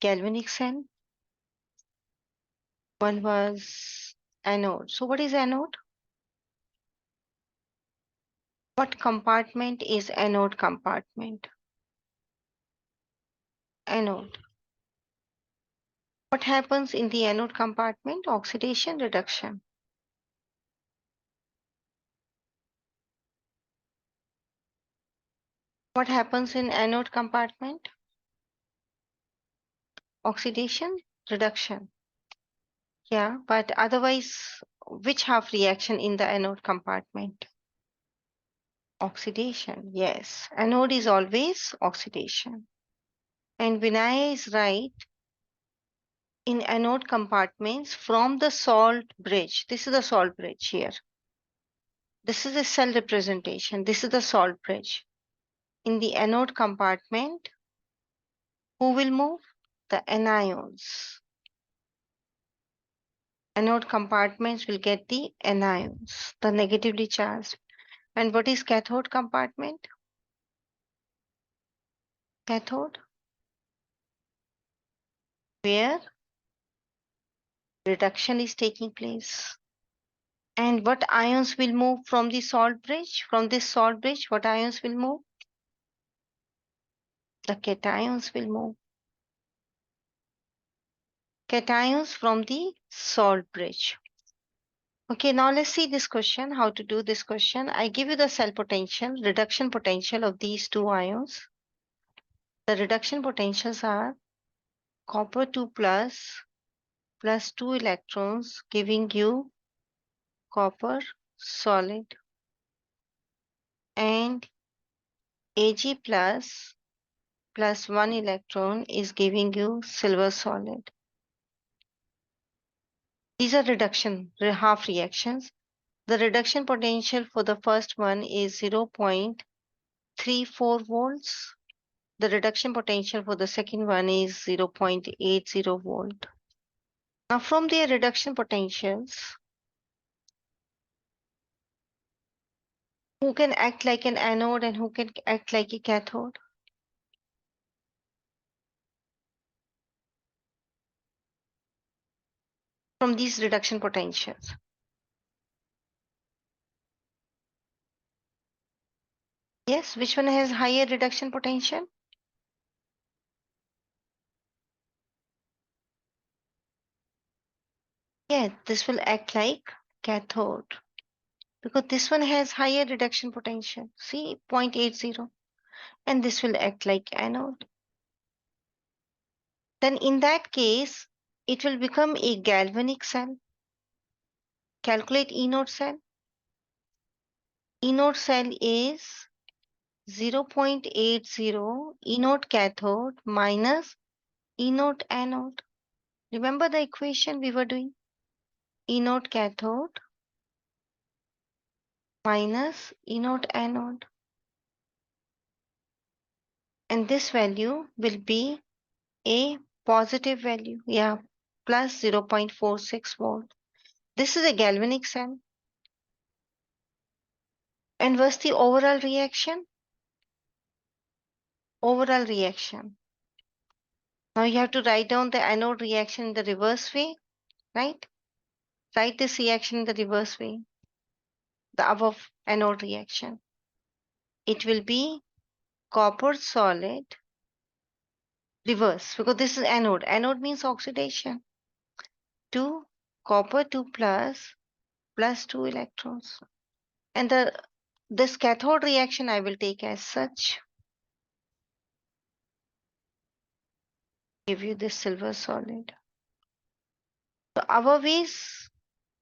galvanic cell. One was anode. So what is anode? What compartment is anode compartment? Anode. What happens in the anode compartment? Oxidation, reduction. What happens in anode compartment? Oxidation, reduction. Yeah, but otherwise, which half reaction in the anode compartment? Oxidation, yes. Anode is always oxidation. And Vinaya is right. In anode compartments from the salt bridge, this is the salt bridge here. This is a cell representation. This is the salt bridge. In the anode compartment, who will move? The anions. Anode compartments will get the anions, the negatively charged. And what is cathode compartment? Cathode, where reduction is taking place. And what ions will move from the salt bridge? From this salt bridge, what ions will move? The cations will move. Cations from the salt bridge. Okay, now let's see this question, how to do this question. I give you the cell potential, reduction potential of these two ions. The reduction potentials are copper 2 plus 2 electrons, giving you copper solid, and Ag plus 1 electron is giving you silver solid. These are reduction half reactions. The reduction potential for the first one is 0.34 volts. The reduction potential for the second one is 0.80 volt. Now from their reduction potentials, who can act like an anode and who can act like a cathode? From these reduction potentials. Yes, which one has higher reduction potential? Yeah, this will act like cathode because this one has higher reduction potential. See, 0.80. And this will act like anode. Then in that case, it will become a galvanic cell. Calculate E node cell. E node cell is 0.80 E node cathode minus E node anode. Remember the equation we were doing? E node cathode minus E node anode. And this value will be a positive value. Yeah, plus 0.46 volt. This is a galvanic cell. And what's the overall reaction? Overall reaction. Now you have to write down the anode reaction in the reverse way, right? Write this reaction in the reverse way, the above anode reaction. It will be copper solid reverse because this is anode. Anode means oxidation. 2 copper 2 plus 2 electrons. And this cathode reaction I will take as such. Give you this silver solid. So above is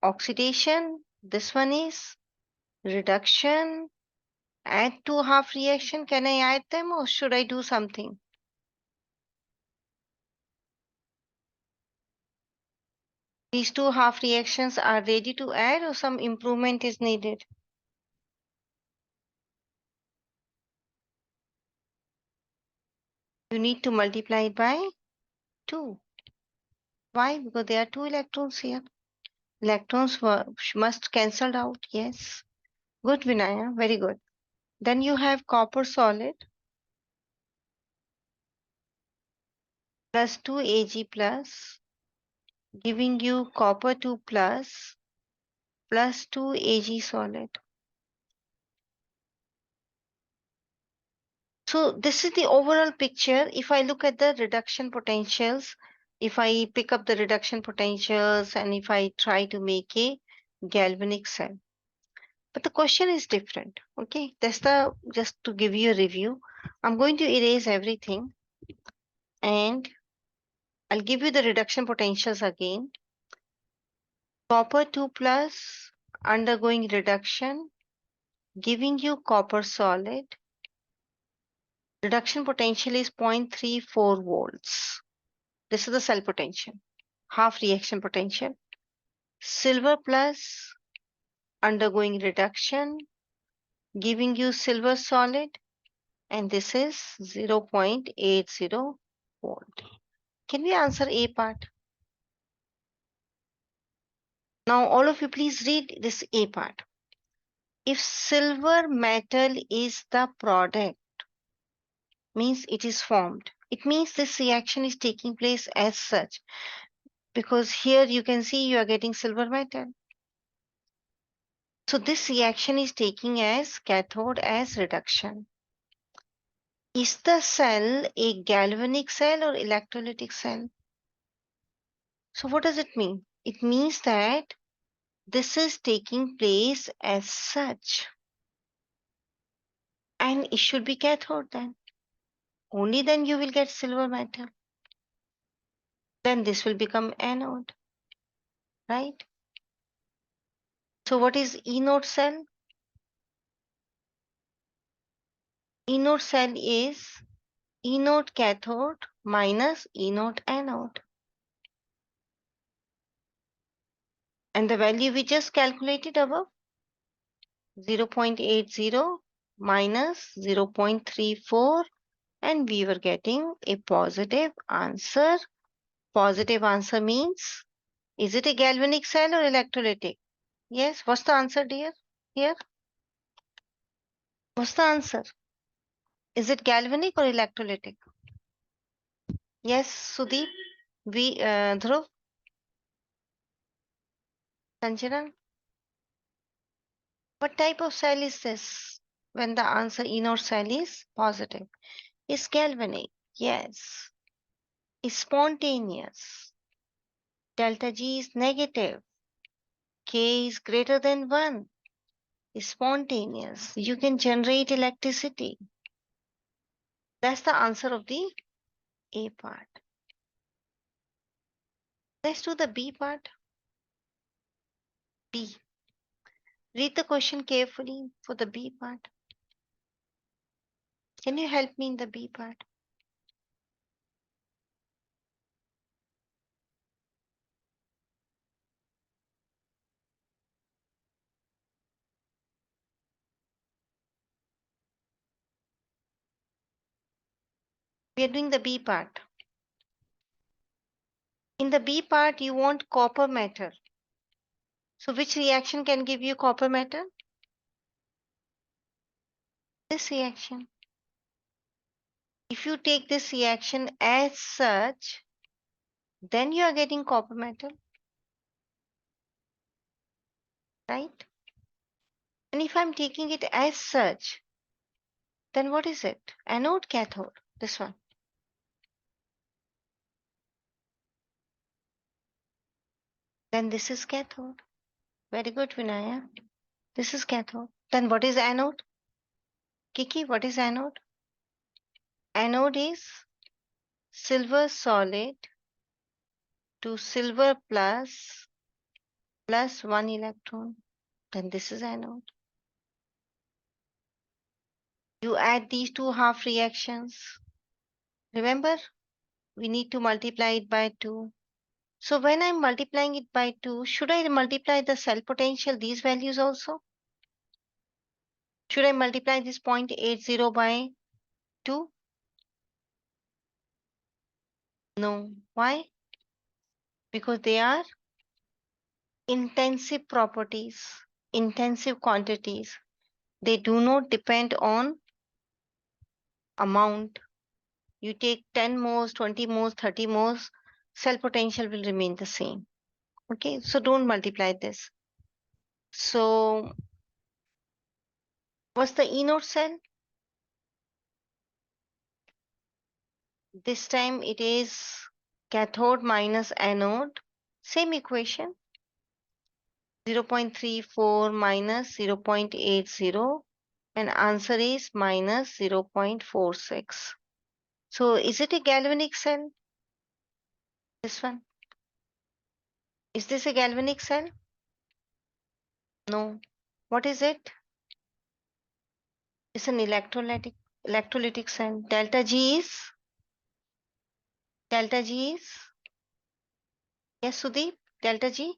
oxidation. This one is reduction. Add two half reaction. Can I add them or should I do something? These two half reactions are ready to add or some improvement is needed? You need to multiply it by 2. Why? Because there are 2 electrons here. Electrons must cancel out. Yes. Good, Vinaya. Very good. Then you have copper solid. plus 2 Ag plus, giving you copper 2 plus 2 Ag solid. So this is the overall picture. If I look at the reduction potentials, if I pick up the reduction potentials and if I try to make a galvanic cell. But the question is different. Okay, that's the just to give you a review. I'm going to erase everything and I'll give you the reduction potentials again. Copper 2 plus undergoing reduction, giving you copper solid. Reduction potential is 0.34 volts. This is the cell potential, half reaction potential. Silver plus undergoing reduction, giving you silver solid, and this is 0.80 volt. Can we answer A part? Now, all of you, please read this A part. If silver metal is the product, means it is formed. It means this reaction is taking place as such. Because here you can see you are getting silver metal. So this reaction is taking as cathode as reduction. Is the cell a galvanic cell or electrolytic cell? So what does it mean? It means that this is taking place as such. And it should be cathode then. Only then you will get silver metal. Then this will become anode, right? So what is anode cell? Anode cell is anode cathode minus anode anode. And the value we just calculated above, 0.80 minus 0.34, and we were getting a positive answer. Positive answer means, is it a galvanic cell or electrolytic? Yes, what's the answer, dear? Here, what's the answer? Is it galvanic or electrolytic? Yes, Sudeep, Dhruv, Sanjana. What type of cell is this? When the answer anode cell is positive. Is galvanic? Yes. Is spontaneous. Delta G is negative. K is greater than 1. Is spontaneous. You can generate electricity. That's the answer of the A part. Let's do the B part. B. Read the question carefully for the B part. Can you help me in the B part? We are doing the B part. In the B part, you want copper metal. So which reaction can give you copper metal? This reaction. If you take this reaction as such, then you are getting copper metal, right? And if I'm taking it as such, then what is it? Anode, cathode, this one. Then this is cathode. Very good, Vinaya. This is cathode. Then what is anode? Kiki, what is anode? Anode is silver solid to silver plus 1 electron. Then this is anode. You add these two half reactions. Remember, we need to multiply it by 2. So when I'm multiplying it by 2, should I multiply the cell potential, these values also? Should I multiply this 0.80 by 2? No. Why? Because they are intensive properties, intensive quantities. They do not depend on amount. You take 10 moles, 20 moles, 30 moles, cell potential will remain the same. Okay, so don't multiply this. So what's the anode cell? This time it is cathode minus anode. Same equation. 0.34 minus 0.80 and answer is minus 0.46. So is it a galvanic cell? This one. Is this a galvanic cell? No. What is it? It's an electrolytic cell. Delta G is yes, Sudeep. Delta G.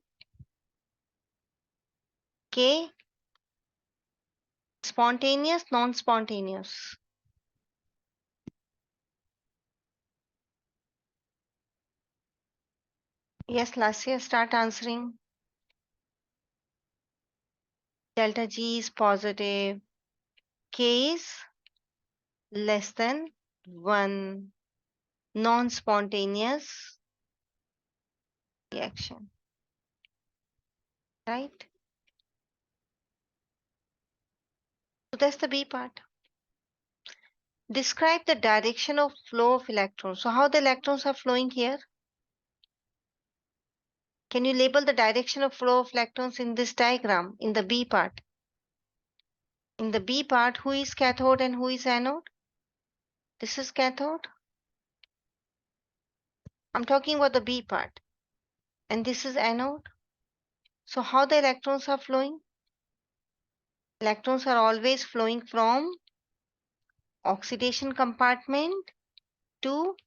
K. Spontaneous, non-spontaneous. Yes, Lasya, start answering. Delta G is positive. K is less than 1. Non-spontaneous reaction. Right? So that's the B part. Describe the direction of flow of electrons. So how the electrons are flowing here? Can you label the direction of flow of electrons in this diagram, in the B part? In the B part, who is cathode and who is anode? This is cathode. I'm talking about the B part. And this is anode. So how the electrons are flowing? Electrons are always flowing from oxidation compartment to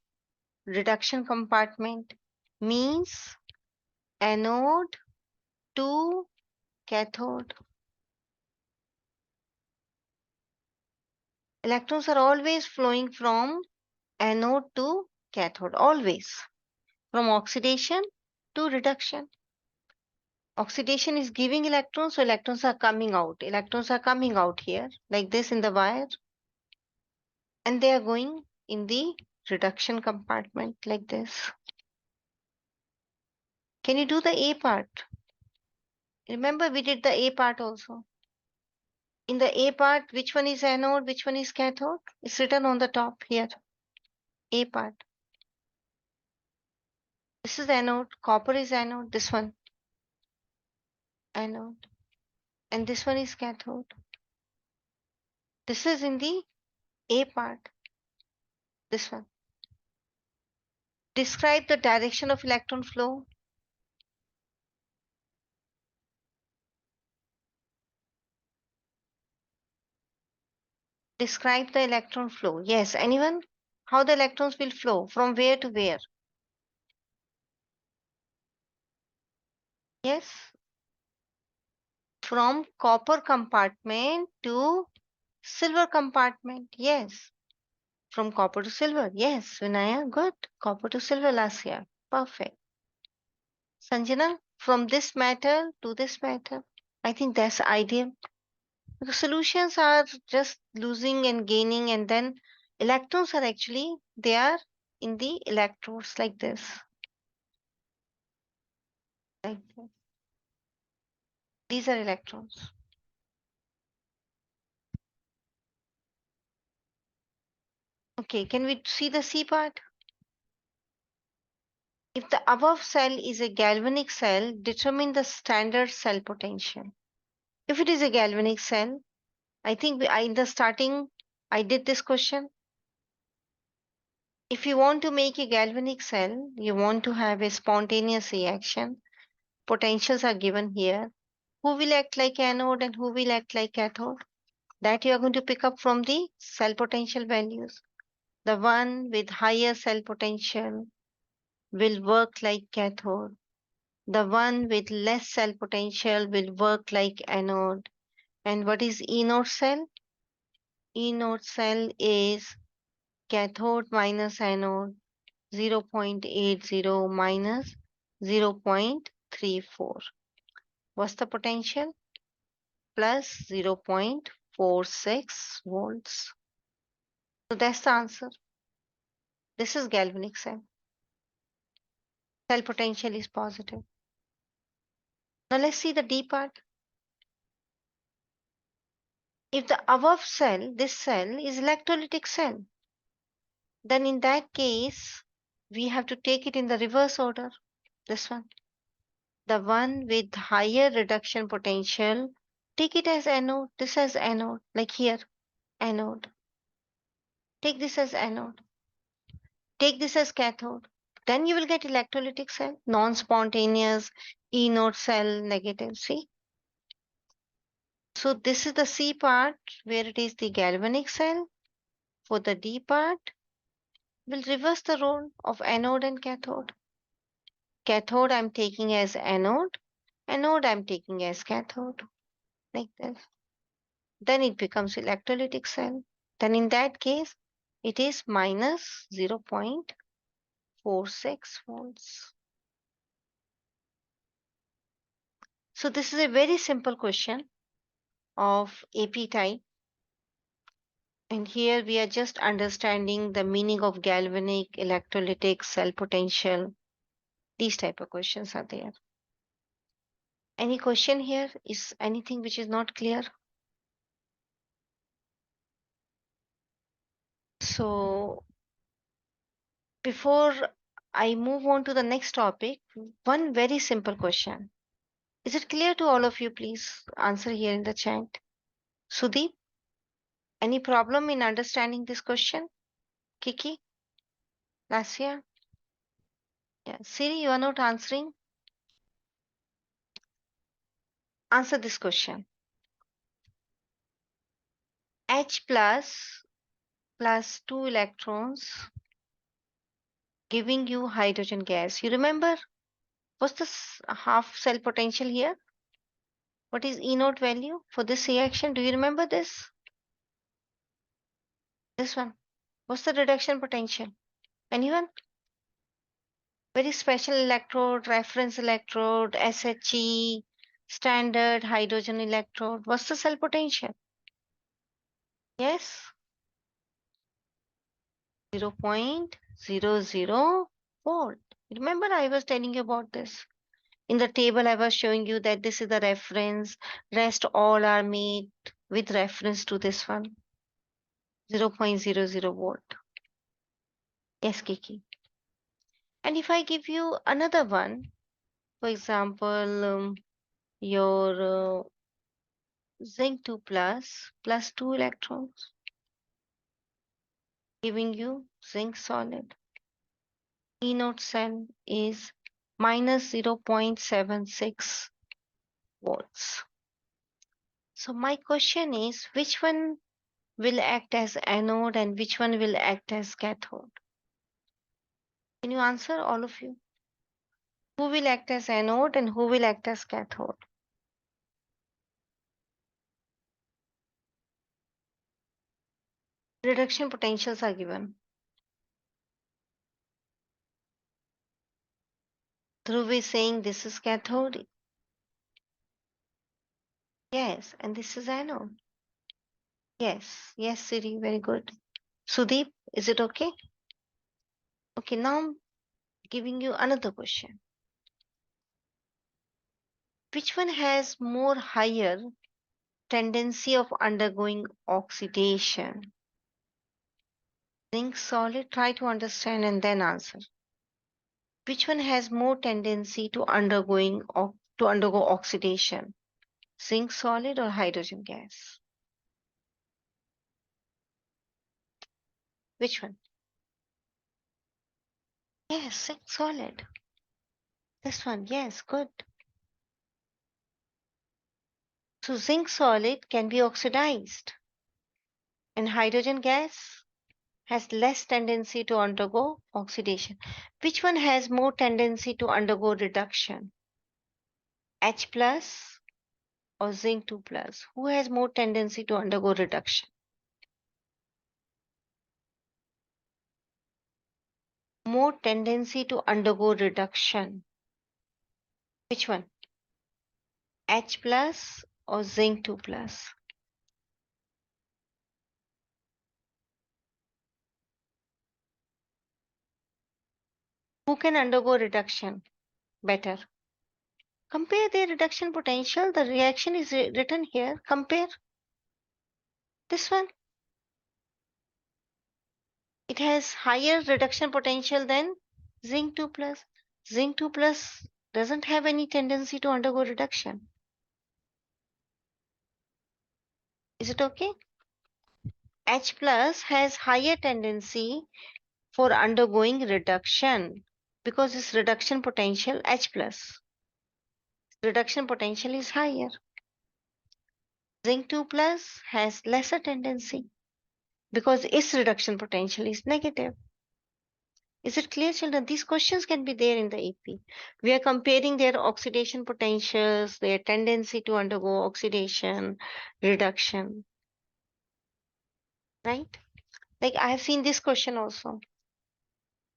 reduction compartment. Means anode to cathode. Electrons are always flowing from anode to cathode, always. From oxidation to reduction. Oxidation is giving electrons, so electrons are coming out. Electrons are coming out here, like this in the wire. And they are going in the reduction compartment, like this. Can you do the A part? Remember, we did the A part also. In the A part, which one is anode, which one is cathode? It's written on the top here. A part. This is anode, copper is anode, this one, anode. And this one is cathode. This is in the A part, this one. Describe the direction of electron flow. Describe the electron flow. Yes, anyone? How the electrons will flow, from where to where? Yes, from copper compartment to silver compartment. Yes, from copper to silver. Yes, Vinaya, good. Copper to silver last year. Perfect. Sanjana, from this matter to this matter. I think that's ideal. The solutions are just losing and gaining, and then electrons are actually, they are in the electrodes like this. Like this. These are electrons. Okay, can we see the C part? If the above cell is a galvanic cell, determine the standard cell potential. If it is a galvanic cell, I think in the starting, I did this question. If you want to make a galvanic cell, you want to have a spontaneous reaction. Potentials are given here. Who will act like anode and who will act like cathode? That you are going to pick up from the cell potential values. The one with higher cell potential will work like cathode. The one with less cell potential will work like anode. And what is anode cell? Anode cell is cathode minus anode 0.80 minus 0.34. What's the potential? Plus 0.46 volts. So that's the answer. This is galvanic cell. Cell potential is positive. Now let's see the D part. If the above cell, this cell is electrolytic cell, then in that case, we have to take it in the reverse order. This one. The one with higher reduction potential, take it as anode. This as anode, like here, anode. Take this as anode. Take this as cathode. Then you will get electrolytic cell, non-spontaneous, E node cell, negative. See? So this is the C part where it is the galvanic cell. For the D part, we'll reverse the role of anode and cathode. Cathode I'm taking as anode, anode I'm taking as cathode, like this. Then it becomes electrolytic cell. Then in that case, it is minus 0.46 volts. So this is a very simple question of AP type. And here we are just understanding the meaning of galvanic, electrolytic, cell potential. These type of questions are there. Any question here? Is anything which is not clear? So before I move on to the next topic, one very simple question. Is it clear to all of you? Please answer here in the chat. Sudeep, any problem in understanding this question? Kiki, Lasya? Yeah. Siri, you are not answering. Answer this question. H plus 2 electrons giving you hydrogen gas. You remember? What's the half cell potential here? What is E naught value for this reaction? Do you remember this? This one. What's the reduction potential? Anyone? Very special electrode, reference electrode, SHE, standard hydrogen electrode. What's the cell potential? Yes? 0.00 volt. Remember I was telling you about this. In the table I was showing you that this is the reference. Rest all are made with reference to this one. 0.00 volt. Yes, Kiki. And if I give you another one, for example, your zinc 2 plus 2 electrons, giving you zinc solid. E node cell is minus 0.76 volts. So my question is, which one will act as anode and which one will act as cathode? Can you answer, all of you? Who will act as anode and who will act as cathode? Reduction potentials are given. Dhruv is saying this is cathode. Yes, and this is anode. Yes, yes, Siri, very good. Sudeep, is it okay? Okay, now I'm giving you another question. Which one has more higher tendency of undergoing oxidation? Zinc solid, try to understand and then answer. Which one has more tendency to undergo oxidation? Zinc solid or hydrogen gas? Which one? Yes, zinc solid. This one, yes, good. So zinc solid can be oxidized and hydrogen gas has less tendency to undergo oxidation. Which one has more tendency to undergo reduction? H plus or zinc 2 plus? Who has more tendency to undergo reduction? More tendency to undergo reduction. Which one? H plus or zinc 2 plus? Who can undergo reduction better? Compare their reduction potential. The reaction is written here. Compare this one. It has higher reduction potential than zinc 2 plus. Zinc 2 plus doesn't have any tendency to undergo reduction. Is it okay? H plus has higher tendency for undergoing reduction because its reduction potential H plus. Reduction potential is higher. Zinc 2 plus has lesser tendency because its reduction potential is negative. Is it clear, children? These questions can be there in the AP. We are comparing their oxidation potentials, their tendency to undergo oxidation, reduction, right? Like I have seen this question also.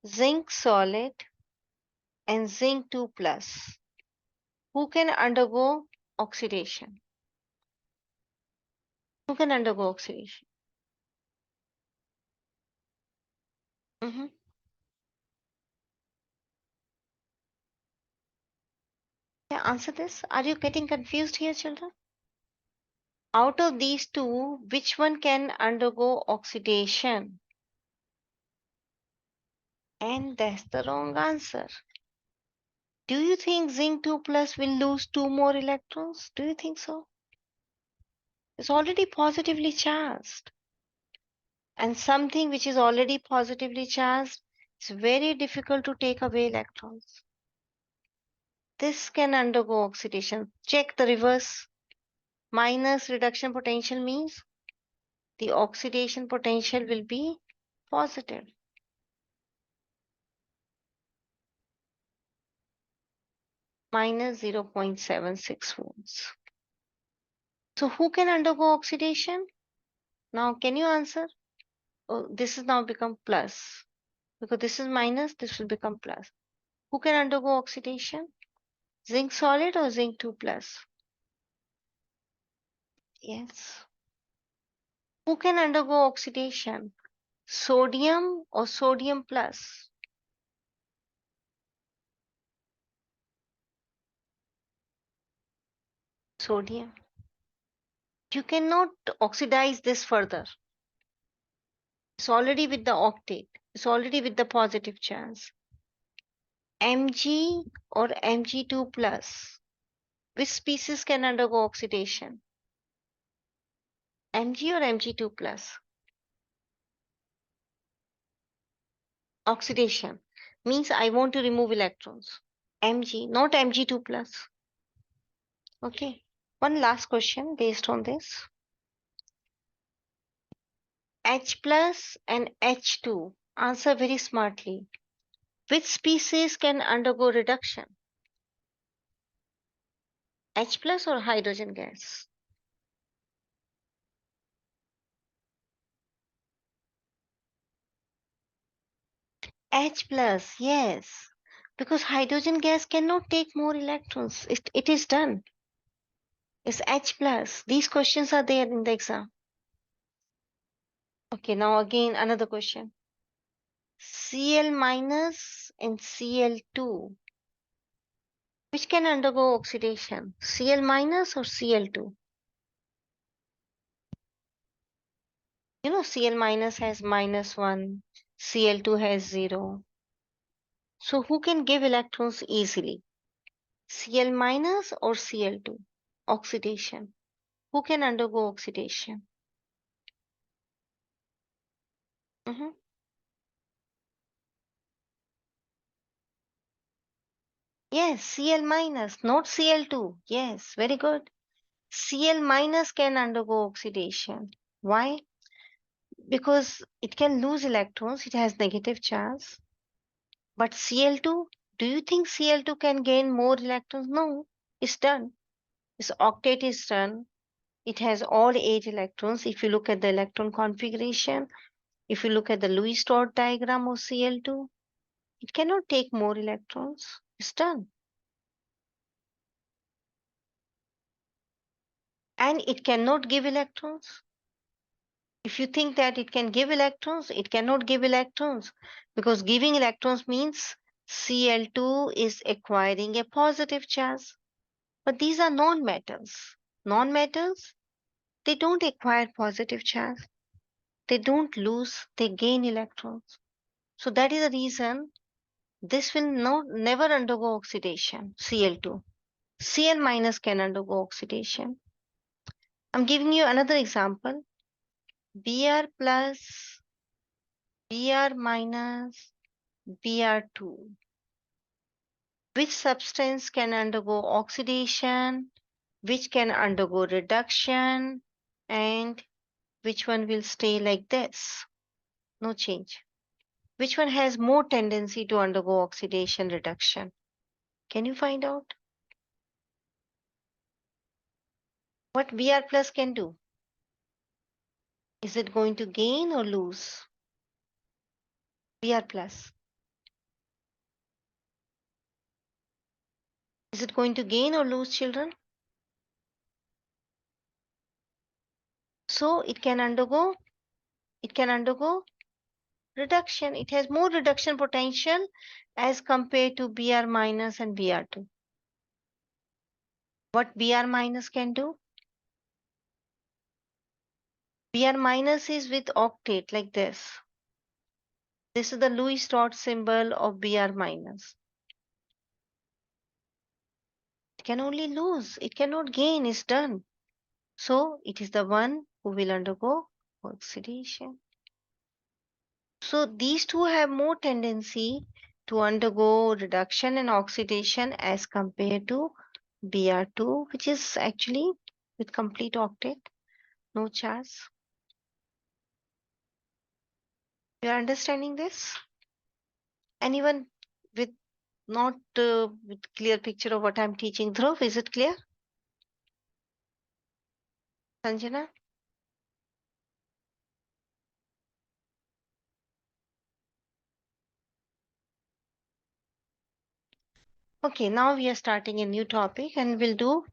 Zinc solid and zinc 2 plus. Who can undergo oxidation? Who can undergo oxidation? Mhm. Yeah, answer this. Are you getting confused here, children? Out of these two, which one can undergo oxidation? And that's the wrong answer. Do you think zinc 2 plus will lose two more electrons? Do you think so? It's already positively charged. And something which is already positively charged, it's very difficult to take away electrons. This can undergo oxidation. Check the reverse. Minus reduction potential means the oxidation potential will be positive. Minus 0.76 volts. So who can undergo oxidation? Now can you answer? Oh, this is now become plus. Because this is minus, this will become plus. Who can undergo oxidation? Zinc solid or zinc 2 plus? Yes. Who can undergo oxidation? Sodium or sodium plus? Sodium. You cannot oxidize this further. It's already with the octet. It's already with the positive charge. Mg or Mg2 plus. Which species can undergo oxidation? Mg or Mg2 plus? Oxidation means I want to remove electrons. Mg, not Mg2 plus. Okay. One last question based on this. H plus and H2. Answer very smartly. Which species can undergo reduction? H plus or hydrogen gas? H plus, yes. Because hydrogen gas cannot take more electrons. It is done. It's H plus. These questions are there in the exam. Okay, now again another question. Cl minus and Cl2. Which can undergo oxidation? Cl minus or Cl2? You know, Cl minus has -1, Cl2 has 0. So who can give electrons easily? Cl minus or Cl2? Oxidation. Who can undergo oxidation? Mhm. Yes, Cl minus, not Cl2. Yes, very good. Cl minus can undergo oxidation. Why? Because it can lose electrons, it has negative charge. But Cl2, do you think Cl2 can gain more electrons? No, it's done. Its octet is done. It has all 8 electrons. If you look at the electron configuration, if you look at the Lewis dot diagram of Cl2, it cannot take more electrons. It's done. And it cannot give electrons. If you think that it can give electrons, it cannot give electrons because giving electrons means Cl2 is acquiring a positive charge. But these are non-metals. Non-metals, they don't acquire positive charge. They don't lose, they gain electrons. So that is the reason this will never undergo oxidation, Cl2. Cl minus can undergo oxidation. I'm giving you another example. Br plus, Br minus, Br2. Which substance can undergo oxidation, which can undergo reduction, and which one will stay like this? No change. Which one has more tendency to undergo oxidation reduction? Can you find out what Br plus can do? Is it going to gain or lose? Br plus. Is it going to gain or lose, children? So it can undergo reduction. It has more reduction potential as compared to Br minus and Br2. What Br minus can do? Br minus is with octet like this. This is the Lewis dot symbol of Br minus. It can only lose. It cannot gain. It's done. So it is the one who will undergo oxidation. So these two have more tendency to undergo reduction and oxidation as compared to Br2, which is actually with complete octet, no charge. You are understanding this? Anyone with not with clear picture of what I'm teaching? Dhruv, is it clear? Sanjana? Okay, now we are starting a new topic and we'll do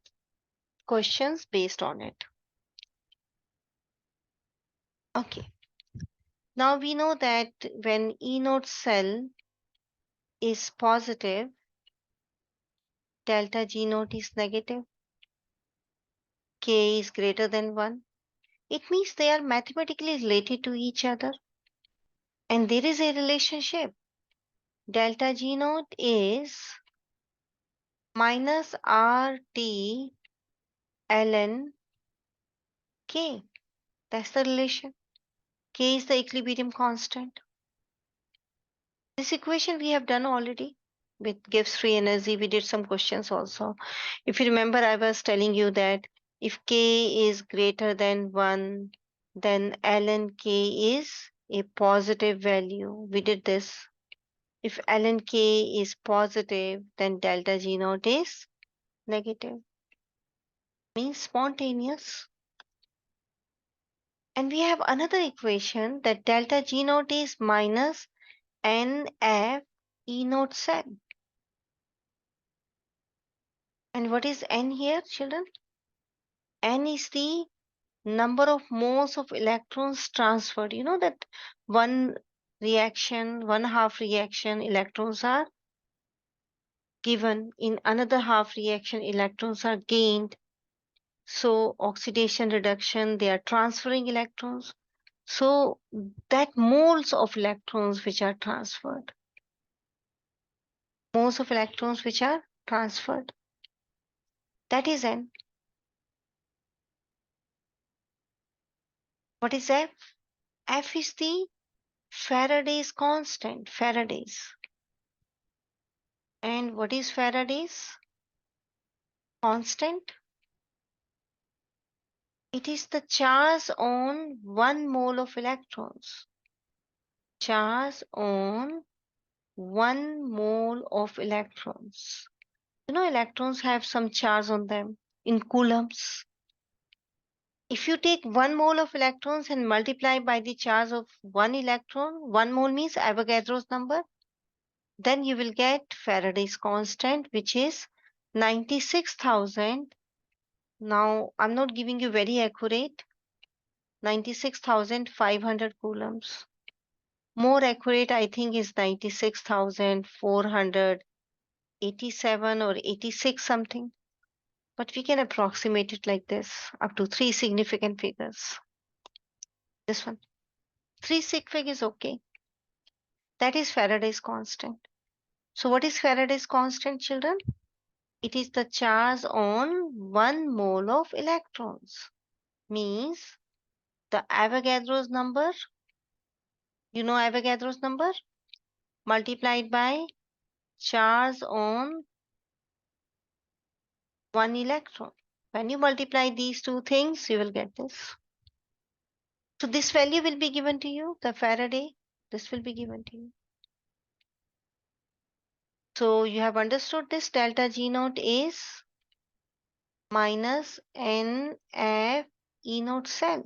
questions based on it. Okay. Now we know that when E node cell is positive, delta G node is negative, K is greater than 1. It means they are mathematically related to each other. And there is a relationship. Delta G node is minus RT ln K. That's the relation. K is the equilibrium constant. This equation we have done already with Gibbs free energy. We did some questions also. If you remember, I was telling you that if K is greater than 1, then ln K is a positive value. We did this. If ln K is positive, then delta G naught is negative. Means spontaneous. And we have another equation that delta G naught is minus NF E naught cell. And what is N here, children? N is the number of moles of electrons transferred. You know that one reaction, one half reaction, electrons are given. In another half reaction, electrons are gained. So oxidation reduction, they are transferring electrons. So that moles of electrons which are transferred, moles of electrons which are transferred, that is N. What is F? F is the Faraday's constant, Faraday's. And what is Faraday's constant? It is the charge on 1 mole of electrons. Charge on 1 mole of electrons. You know, electrons have some charge on them in coulombs. If you take 1 mole of electrons and multiply by the charge of 1 electron, 1 mole means Avogadro's number, then you will get Faraday's constant, which is 96,000. Now, I'm not giving you very accurate, 96,500 coulombs. More accurate, I think, is 96,487 or 86 something. But we can approximate it like this, up to 3 significant figures. This one. 3 sig fig is okay. That is Faraday's constant. So what is Faraday's constant, children? It is the charge on 1 mole of electrons. Means the Avogadro's number, you know Avogadro's number, multiplied by charge on 1 electron. When you multiply these two things, you will get this. So this value will be given to you, the Faraday, this will be given to you. So you have understood this delta G naught is minus NF E naught cell.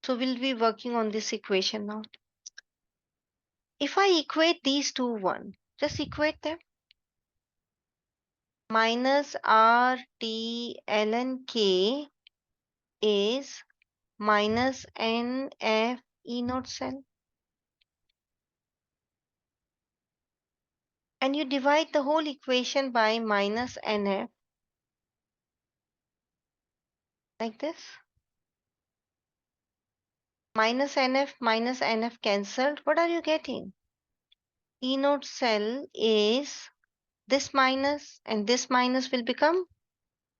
So we'll be working on this equation now. If I equate these two one, just equate them. Minus RT ln K is minus NF E naught cell. And you divide the whole equation by minus NF like this. Minus NF cancelled. What are you getting? E naught cell is this minus and this minus will become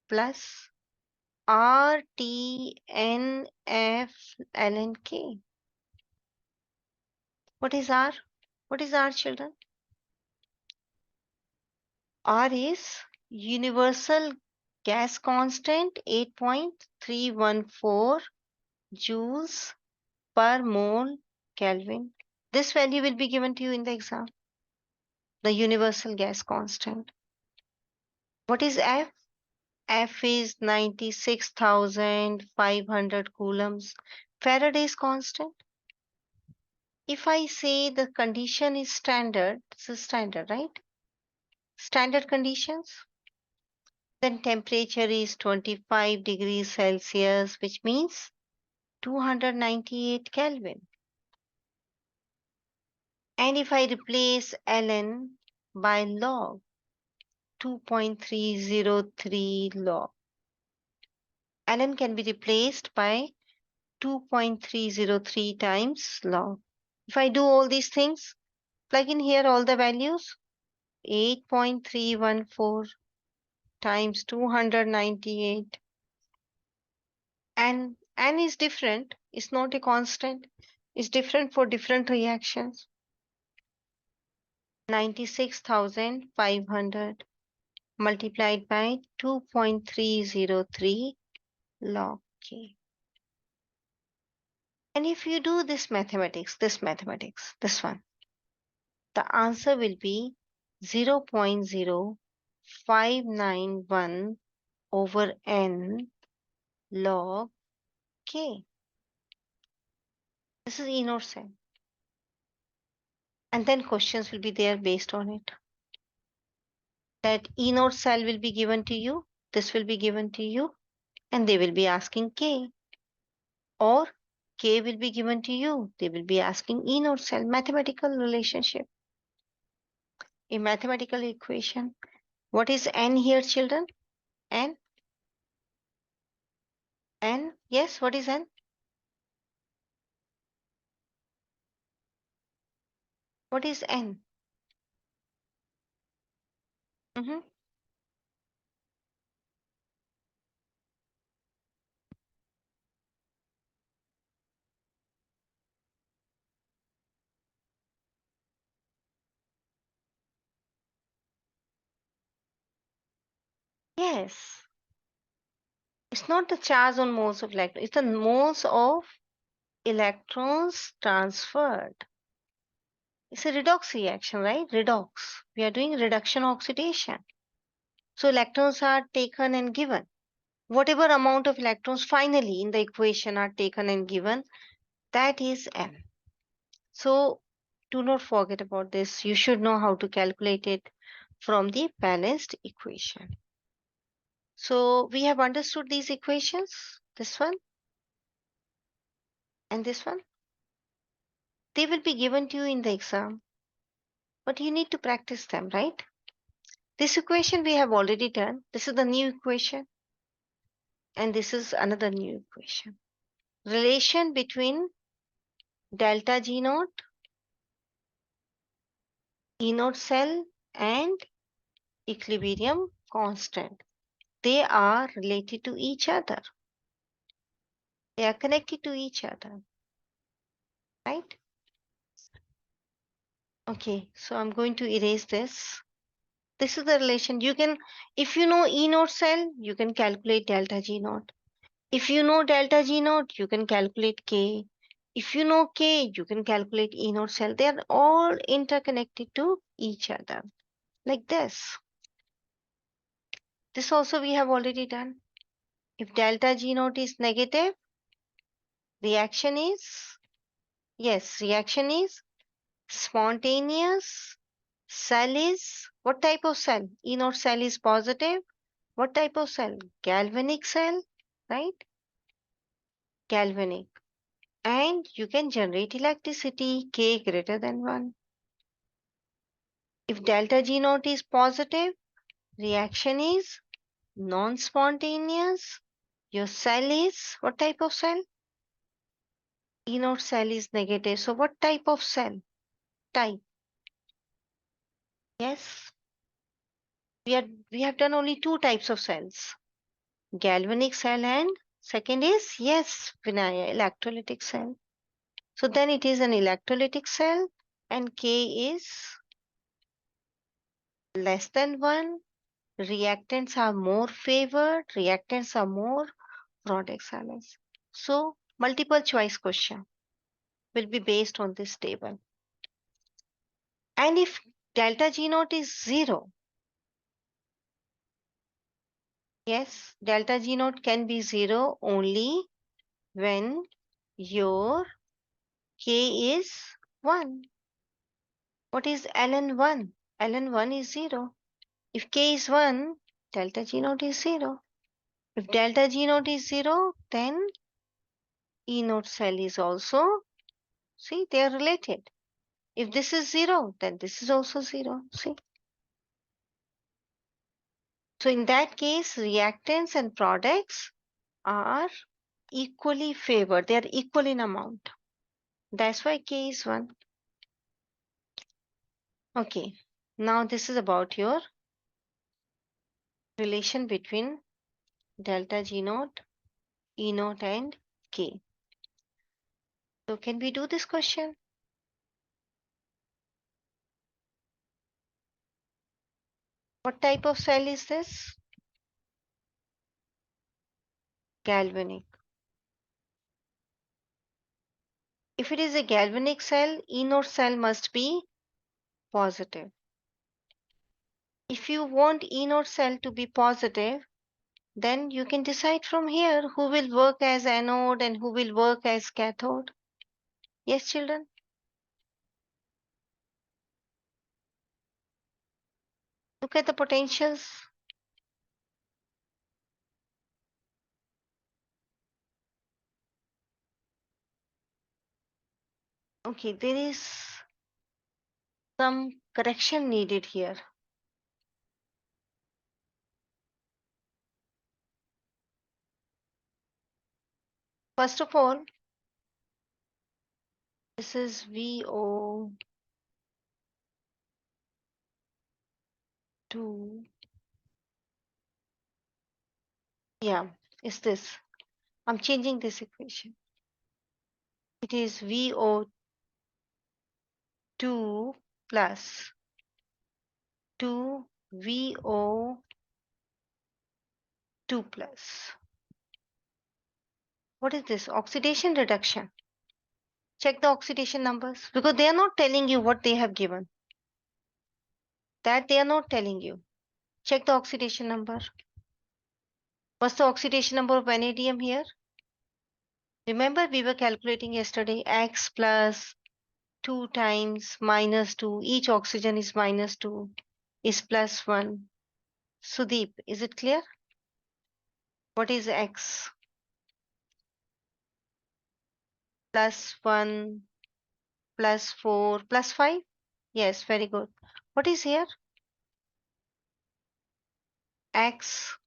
plus RTNF ln K. What is R? What is R, children? R is universal gas constant 8.314 joules per mole Kelvin. This value will be given to you in the exam. The universal gas constant. What is F? F is 96,500 coulombs. Faraday's constant. If I say the condition is standard, this is standard, right? Standard conditions. Then temperature is 25 degrees Celsius, which means 298 Kelvin. And if I replace ln by log, 2.303 log. ln can be replaced by 2.303 times log. If I do all these things, plug in here all the values, 8.314 times 298. And N is different, it's not a constant, it's different for different reactions. 96,500 multiplied by 2.303 log K. And if you do this mathematics, this one, the answer will be 0.0591 over N log K. This is E naught cell. And then questions will be there based on it. That E naught cell will be given to you, this will be given to you, and they will be asking K. Or K will be given to you, they will be asking E naught cell. Mathematical relationship. A mathematical equation. What is N here, children? N? N? Yes, what is N? What is N? Mm-hmm. Yes. It's not the charge on moles of electrons, it's the moles of electrons transferred. It's a redox reaction, right? Redox. We are doing reduction oxidation. So electrons are taken and given. Whatever amount of electrons finally in the equation are taken and given, that is M. So do not forget about this. You should know how to calculate it from the balanced equation. So we have understood these equations, this one and this one. They will be given to you in the exam, but you need to practice them, right? This equation we have already done. This is the new equation, and this is another new equation. Relation between delta G naught, E naught cell, and equilibrium constant. They are related to each other. They are connected to each other, right? Okay, so I'm going to erase this. This is the relation. You can, if you know E naught cell, you can calculate delta G naught. If you know delta G naught, you can calculate K. If you know K, you can calculate E naught cell. They are all interconnected to each other, like this. This also we have already done. If delta G naught is negative, reaction is, yes, reaction is spontaneous. Cell is, what type of cell? E naught cell is positive. What type of cell? Galvanic cell, right? Galvanic. And you can generate electricity K greater than 1. If delta G naught is positive, reaction is non-spontaneous. Your cell is, what type of cell? E naught cell is negative. So what type of cell? Type. Yes, we have done only two types of cells. Galvanic cell and second is, yes, Vinaya, electrolytic cell. So then it is an electrolytic cell and K is less than 1. Reactants are more favored. Reactants are more, products are less. So multiple choice question will be based on this table. And if delta G naught is 0, yes, delta G naught can be 0 only when your K is 1. What is ln1? ln1 is 0. If K is 1, delta G naught is 0. If delta G naught is 0, then E naught cell is also, see, they are related. If this is 0, then this is also 0. See? So in that case, reactants and products are equally favored. They are equal in amount. That's why K is 1. Okay. Now this is about your relation between delta G naught, E naught, and K. So can we do this question? What type of cell is this? Galvanic. If it is a galvanic cell, E naught cell must be positive. If you want E naught cell to be positive, then you can decide from here who will work as anode and who will work as cathode. Yes, children? Look at the potentials. Okay, there is some correction needed here. First of all, this is VO2. Yeah, it's this. I'm changing this equation. It is VO2 plus 2VO2 plus. What is this? Oxidation reduction. Check the oxidation numbers because they are not telling you what they have given. That they are not telling you. Check the oxidation number. What's the oxidation number of vanadium here? Remember we were calculating yesterday X plus 2 times minus 2. Each oxygen is minus 2 is plus 1. Sudeep, is it clear? What is X? Plus 1 plus 4 plus 5. Yes, very good. What is here? X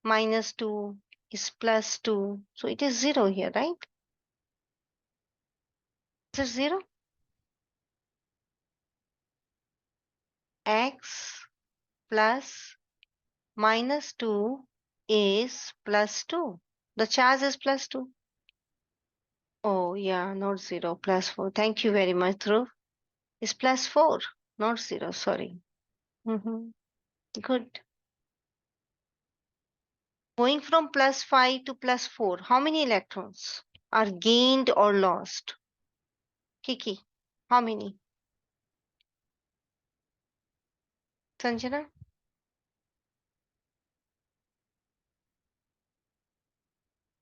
minus 2 is plus 2. So it is 0 here, right? Is it 0? X plus minus 2 is plus 2. The charge is plus 2. Oh, yeah, not 0, plus 4. Thank you very much, Dhruv. It's plus 4, not 0, sorry. Good. Going from plus 5 to plus 4, how many electrons are gained or lost? Kiki, how many? Sanjana?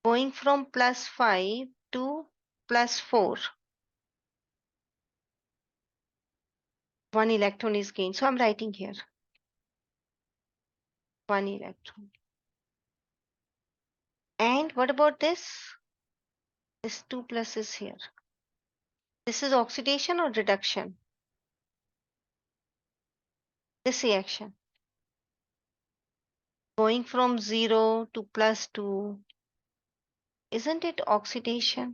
Going from plus 5 to plus 4, 1 electron is gained. So I'm writing here 1 electron. And what about this? This 2 plus is here. This is oxidation or reduction? This reaction. Going from 0 to plus 2, isn't it oxidation?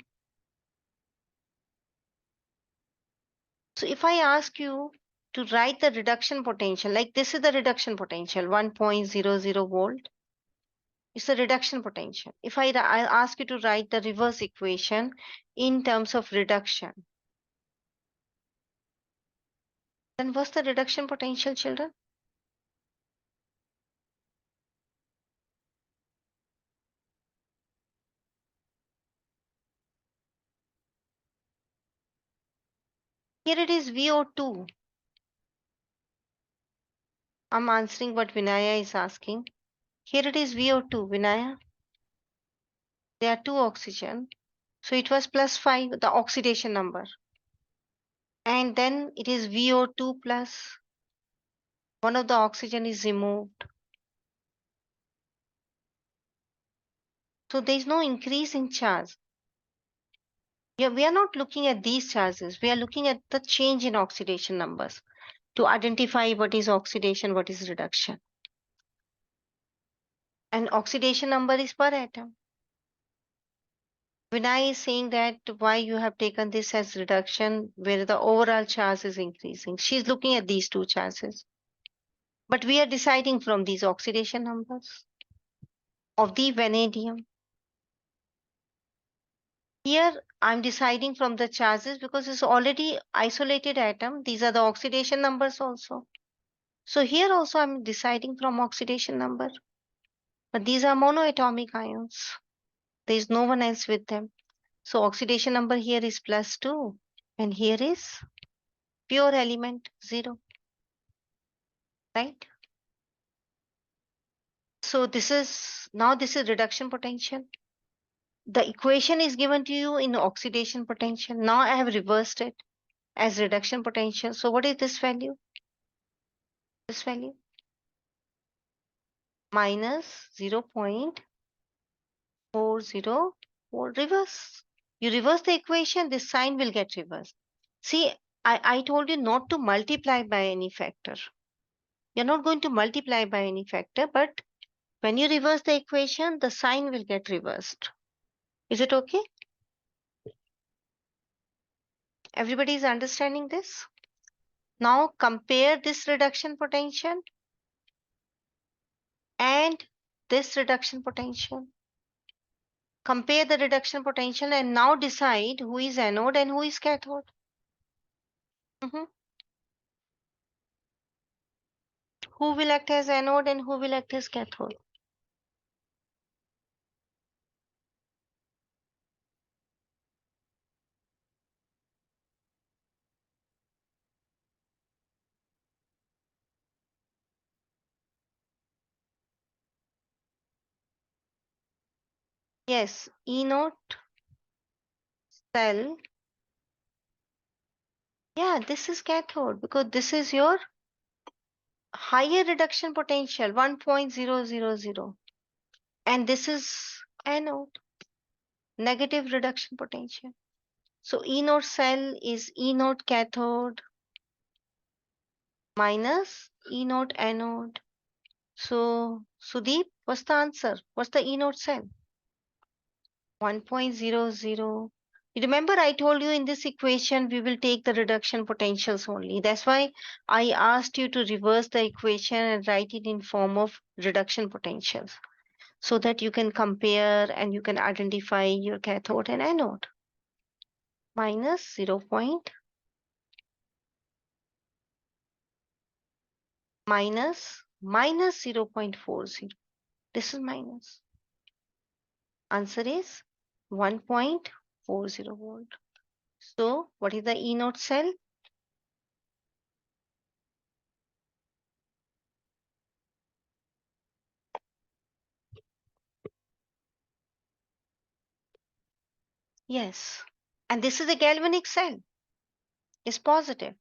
So if I ask you to write the reduction potential, like this is the reduction potential, 1.00 volt. It's the reduction potential. If I ask you to write the reverse equation in terms of reduction, then what's the reduction potential, children? Here it is VO2. I'm answering what Vinaya is asking. Here it is VO2, Vinaya. There are two oxygen. So it was plus 5, the oxidation number. And then it is VO2 plus. One of the oxygen is removed. So there is no increase in charge. Yeah, we are not looking at these charges. We are looking at the change in oxidation numbers to identify what is oxidation, what is reduction. And oxidation number is per atom. Vinay is saying that why you have taken this as reduction where the overall charge is increasing. She's looking at these two charges. But we are deciding from these oxidation numbers of the vanadium. Here I'm deciding from the charges because it's already isolated atom. These are the oxidation numbers also. So here also I'm deciding from oxidation number. But these are monoatomic ions. There is no one else with them. So oxidation number here is plus 2 and here is pure element 0, right? So this is reduction potential. The equation is given to you in oxidation potential. Now I have reversed it as reduction potential. So what is this value? This value minus 0.404 reverse. You reverse the equation, this sign will get reversed. See, I told you not to multiply by any factor. You're not going to multiply by any factor, but when you reverse the equation, the sign will get reversed. Is it okay? Everybody is understanding this? Now compare this reduction potential and this reduction potential. Compare the reduction potential and now decide who is anode and who is cathode. Mhm. Who will act as anode and who will act as cathode? Yes, E note cell. Yeah, this is cathode because this is your higher reduction potential 1.000 and this is anode, negative reduction potential. So E node cell is E node cathode minus E node anode. So Sudeep, what's the answer? What's the E node cell? 1.00. You remember I told you in this equation we will take the reduction potentials only. That's why I asked you to reverse the equation and write it in form of reduction potentials so that you can compare and you can identify your cathode and anode. Minus 0. Minus 0.40. This is minus. Answer is 1.40 volt. So what is the E node cell? Yes. And this is a galvanic cell. It's positive.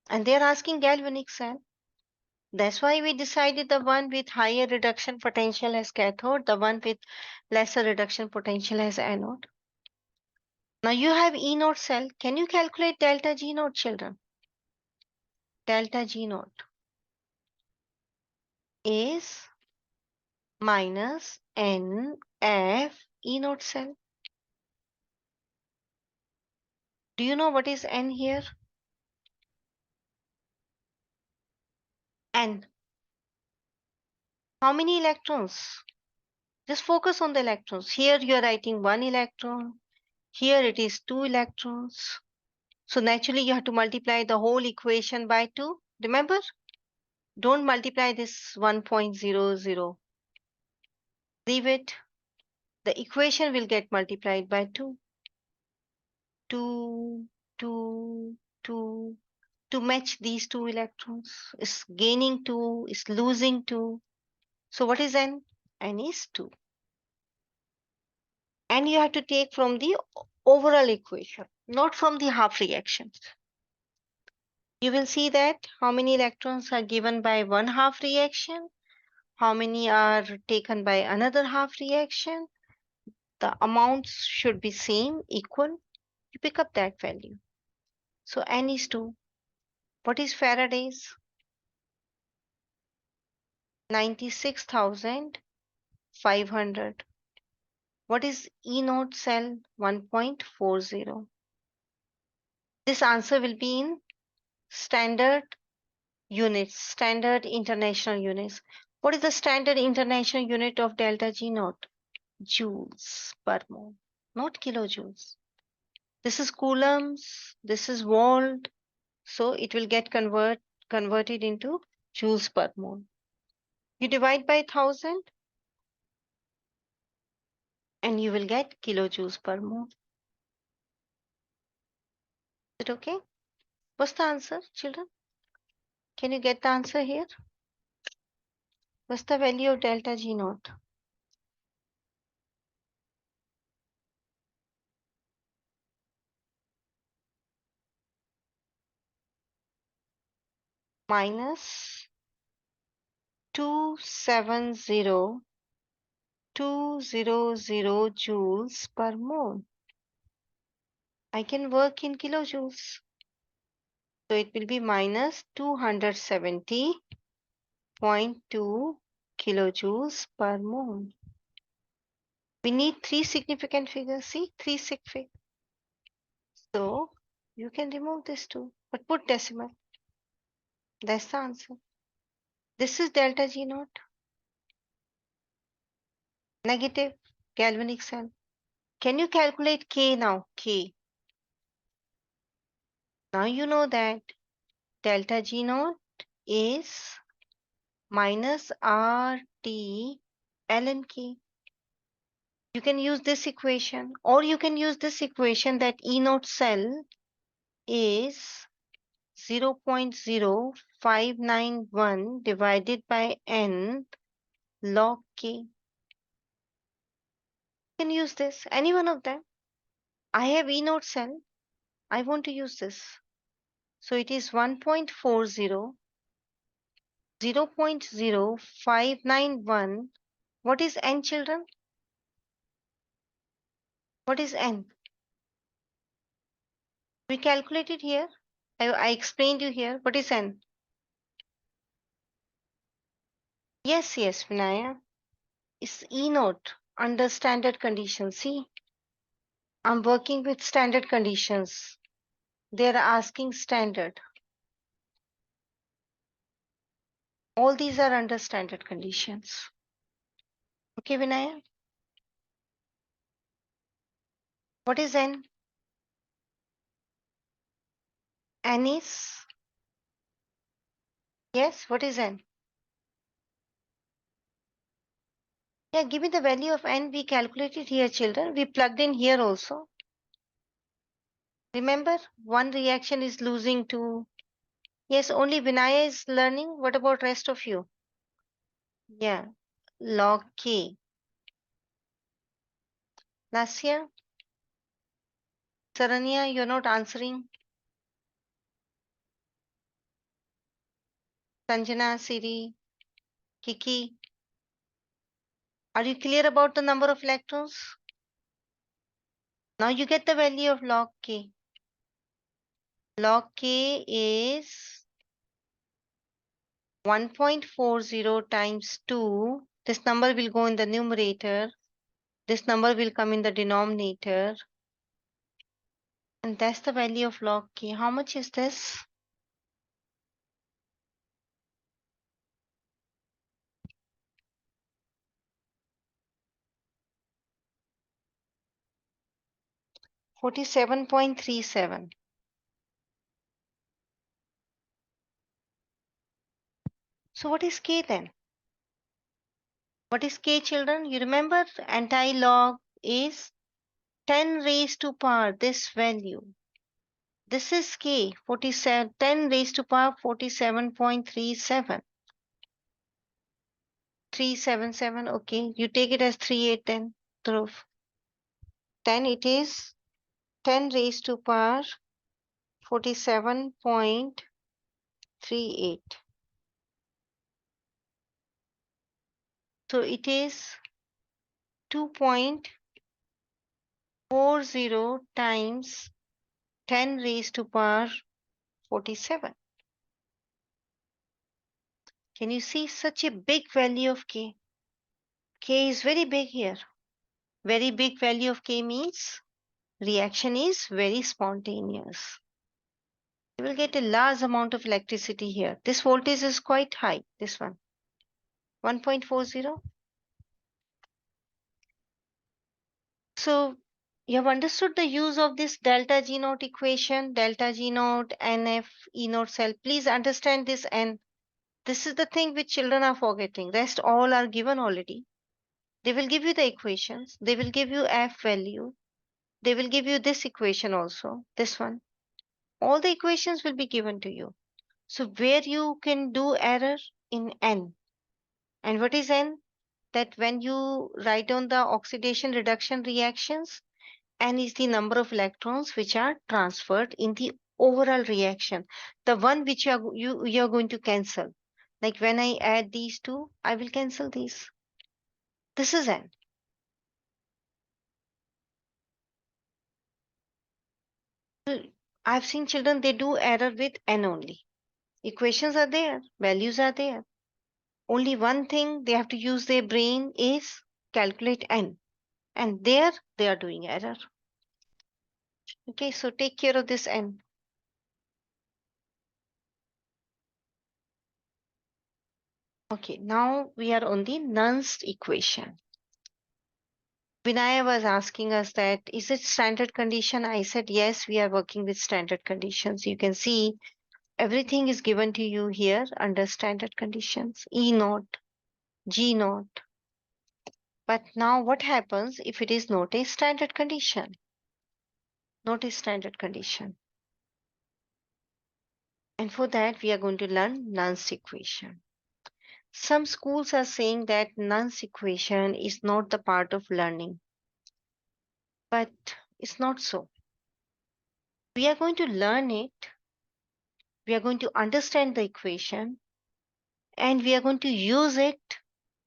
And they're asking galvanic cell. That's why we decided the one with higher reduction potential as cathode, the one with lesser reduction potential as anode. Now you have E node cell. Can you calculate delta G node, children? Delta G node is minus NF E node cell. Do you know what is N here? N. How many electrons? Just focus on the electrons. Here you are writing 1 electron. Here it is 2 electrons. So naturally you have to multiply the whole equation by 2. Remember? Don't multiply this 1.00. Leave it. The equation will get multiplied by 2. 2, 2, 2. To match these 2 electrons. It's gaining 2, it's losing 2. So what is N? N is 2. And you have to take from the overall equation, not from the half reactions. You will see that how many electrons are given by one half reaction, how many are taken by another half reaction. The amounts should be same, equal. You pick up that value. So N is 2. What is Faraday's? 96,500. What is E node cell? 1.40. This answer will be in standard units, standard international units. What is the standard international unit of delta G naught? Joules per mole, not kilojoules. This is coulombs, this is volt, so it will get converted into joules per mole. You divide by 1000 and you will get kilojoules per mole. Is it okay? What's the answer, children? Can you get the answer here? What's the value of delta G naught? Minus 270,200 joules per mole. I can work in kilojoules. So it will be minus 270.2 kilojoules per mole. We need 3 significant figures. See, 3 sig fig. So you can remove this too, but put decimal. That's the answer. This is delta G naught. Negative galvanic cell. Can you calculate K now? K. Now you know that delta G naught is minus RT ln K. You can use this equation, or you can use this equation that E naught cell is 0.0591 divided by N log K. You can use this, any one of them. I have E naught cell. I want to use this. So it is 1.40, 0.0591. What is N, children? What is N? We calculated here. I explained you here. What is N? Yes, Vinaya. It's E note under standard conditions. See, I'm working with standard conditions. They're asking standard. All these are under standard conditions. Okay, Vinaya? What is N? N is? Yes, what is N? Yeah, give me the value of N. We calculated here, children. We plugged in here also. Remember, one reaction is losing two. Yes, only Vinaya is learning. What about rest of you? Yeah, log K. Lasya, Saranya, you're not answering. Sanjana, Siri, Kiki, are you clear about the number of electrons? Now you get the value of log K. Log K is 1.40 times 2. This number will go in the numerator. This number will come in the denominator. And that's the value of log K. How much is this? $47.37. So what is K then? What is K, children? You remember anti-log is 10 raised to power this value. This is K, 47, 10 raised to power 47.37. 377, okay. You take it as 38 then, Dhruv. Then it is 10 raised to power 47.38. So it is 2.40 times 10 raised to power 47. Can you see such a big value of K? K is very big here. Very big value of K means reaction is very spontaneous. You will get a large amount of electricity here. This voltage is quite high, this one. 1.40. So you have understood the use of this delta G naught equation, delta G naught, NF, E naught cell. Please understand this N. This is the thing which children are forgetting. Rest all are given already. They will give you the equations. They will give you F value. They will give you this equation also, this one. All the equations will be given to you. So where you can do error in N. And what is N? That when you write down the oxidation reduction reactions, N is the number of electrons which are transferred in the overall reaction. The one which you are going to cancel. Like when I add these two, I will cancel these. This is N. I've seen children, they do error with N only. Equations are there, values are there. Only one thing they have to use their brain is calculate N. And there they are doing error. Okay, so take care of this N. Okay, now we are on the Nernst equation. Vinaya was asking us that, is it standard condition? I said, yes, we are working with standard conditions. You can see everything is given to you here under standard conditions, E naught, G naught. But now what happens if it is not a standard condition? Not a standard condition. And for that, we are going to learn Nernst equation. Some schools are saying that Nernst equation is not the part of learning, but it's not so. We are going to learn it, we are going to understand the equation, and we are going to use it,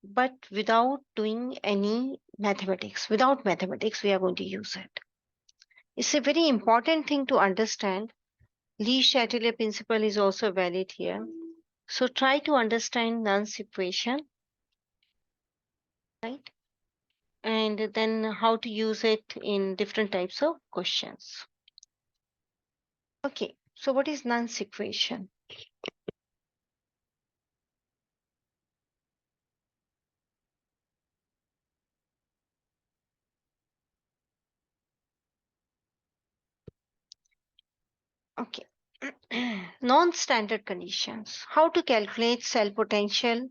but without doing any mathematics. Without mathematics, we are going to use it. It's a very important thing to understand. Lee Chatelier principle is also valid here. So try to understand Nernst equation, right? And then how to use it in different types of questions. Okay, so what is Nernst equation? Okay. Non-standard conditions. How to calculate cell potential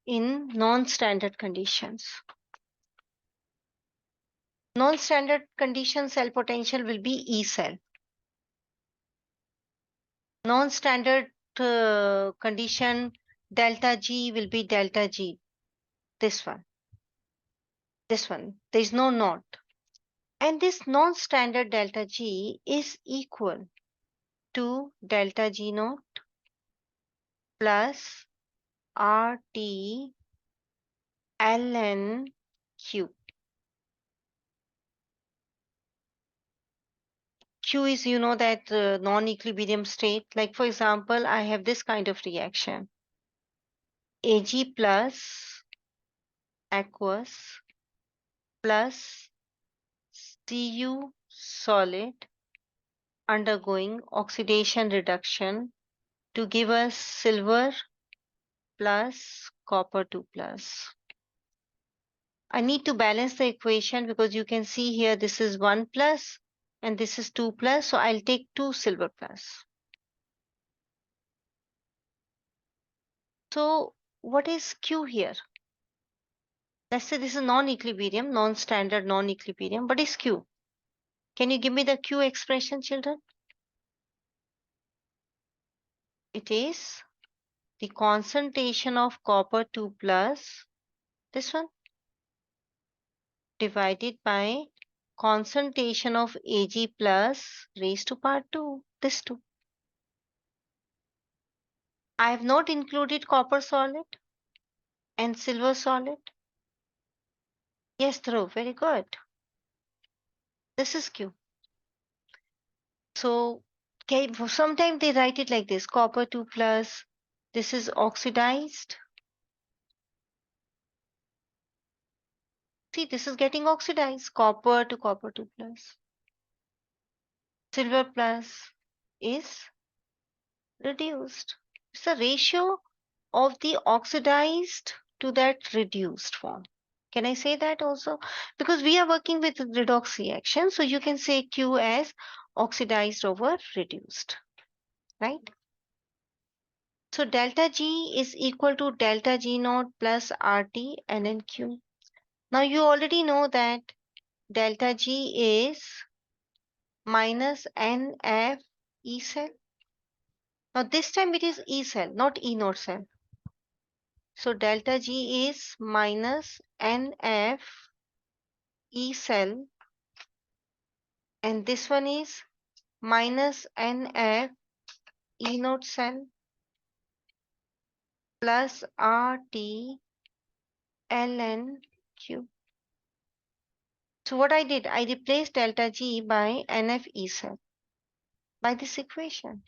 in non-standard conditions? Non-standard condition cell potential will be Ecell. Non-standard condition delta G will be delta G. This one. This one. There is no not. And this non-standard delta G is equal to delta G naught plus RT ln Q. Q is, you know, that non-equilibrium state. Like, for example, I have this kind of reaction. Ag plus aqueous plus Cu solid undergoing oxidation reduction to give us silver plus copper 2 plus. I need to balance the equation because you can see here this is 1 plus and this is 2 plus. So I'll take 2 silver plus. So what is Q here? Let's say this is non-equilibrium, non-standard non-equilibrium. What is Q? Can you give me the Q expression, children? It is the concentration of copper 2 plus, this one, divided by concentration of Ag plus raised to power 2, this 2. I have not included copper solid and silver solid. Yes, Dhruv, very good. This is Q. So okay, sometimes they write it like this, copper 2 plus, this is oxidized. See, this is getting oxidized, copper to copper 2 plus. Silver plus is reduced. It's the ratio of the oxidized to that reduced form. Can I say that also? Because we are working with redox reaction, so you can say Q as oxidized over reduced, right? So delta G is equal to delta G naught plus RT ln Q. Now you already know that delta G is minus NF E cell. Now this time it is E cell, not E naught cell. So delta G is minus NF E cell and this one is minus NF E naught cell plus RT ln Q. So what I did, I replaced delta G by NF E cell by this equation.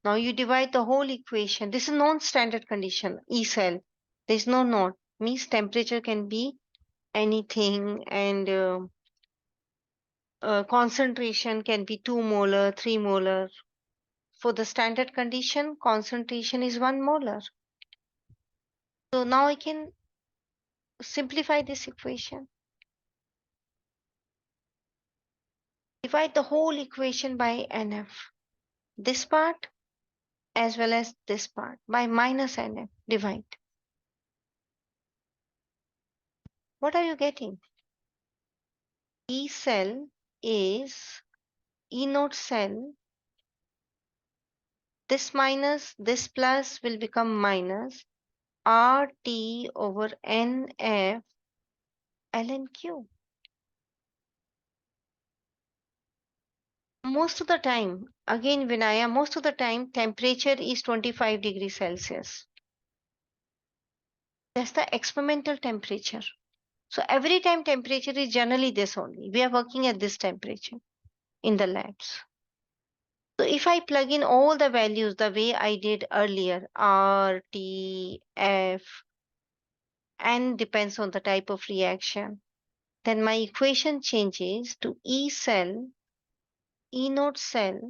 Now you divide the whole equation. This is non-standard condition, E cell. There is no not. Means temperature can be anything and concentration can be 2 molar, 3 molar. For the standard condition, concentration is 1 molar. So now I can simplify this equation. Divide the whole equation by NF. This part as well as this part by minus NF. Divide. What are you getting? E cell is E naught cell. This minus, this plus will become minus RT over NF ln Q. Most of the time, again Vinaya, most of the time temperature is 25 degrees Celsius. That's the experimental temperature. So every time temperature is generally this only. We are working at this temperature in the labs. So if I plug in all the values the way I did earlier, R, T, F, N depends on the type of reaction, then my equation changes to E cell, E node cell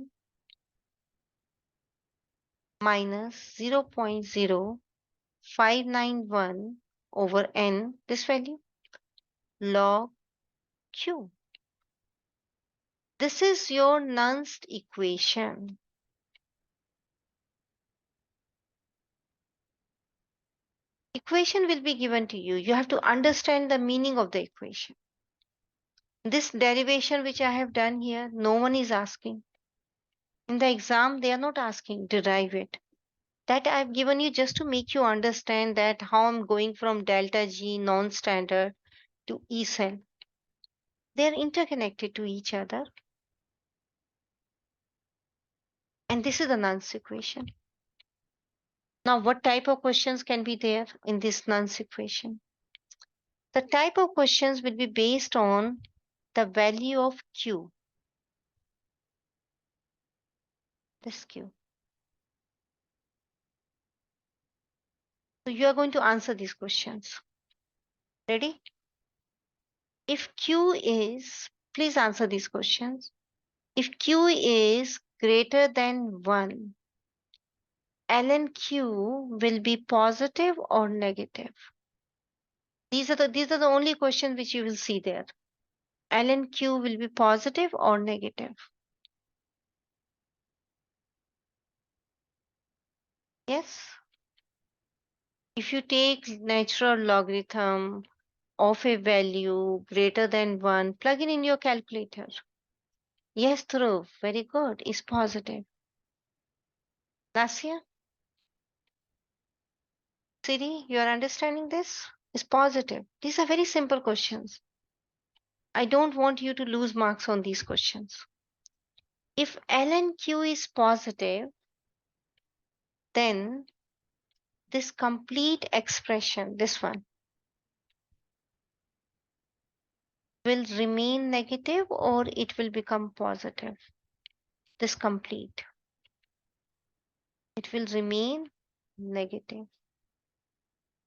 minus 0.0591 over N, this value, log Q. This is your Nernst equation. Equation will be given to you. You have to understand the meaning of the equation. This derivation which I have done here, no one is asking. In the exam, they are not asking, derive it. That I've given you just to make you understand that how I'm going from delta G non-standard to E cell. They are interconnected to each other. And this is the Nernst equation. Now, what type of questions can be there in this Nernst equation? The type of questions will be based on the value of Q. This Q. So you are going to answer these questions. Ready? If Q is, please answer these questions. If Q is greater than 1, ln Q will be positive or negative? These are the only questions which you will see there. ln Q will be positive or negative? Yes. If you take natural logarithm of a value greater than 1, plug it in your calculator. Yes, Dhruv, very good, is positive. Nasya, Siri, you are understanding this? Is positive. These are very simple questions. I don't want you to lose marks on these questions. If ln Q is positive, then this complete expression, this one, will remain negative or it will become positive. This complete. It will remain negative.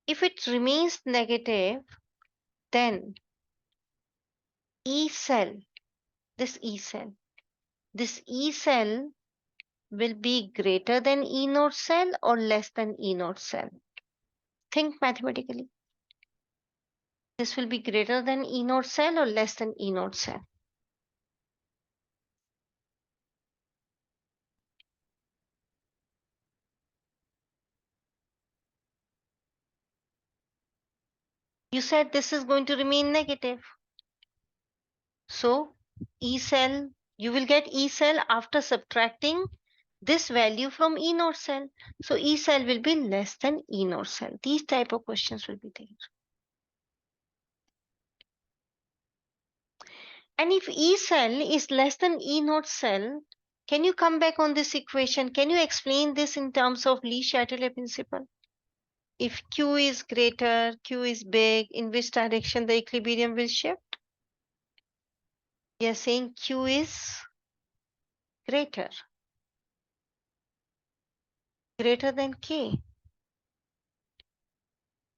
If it remains negative, then E cell, this E cell, this E cell will be greater than E node cell or less than E node cell. Think mathematically. This will be greater than E node cell or less than E node cell. You said this is going to remain negative. So E cell, you will get E cell after subtracting this value from E node cell. So E cell will be less than E node cell. These type of questions will be there. And if E cell is less than E node cell, can you come back on this equation? Can you explain this in terms of Lee-Chatterley principle? If Q is greater, Q is big, in which direction the equilibrium will shift? We are saying Q is greater than K.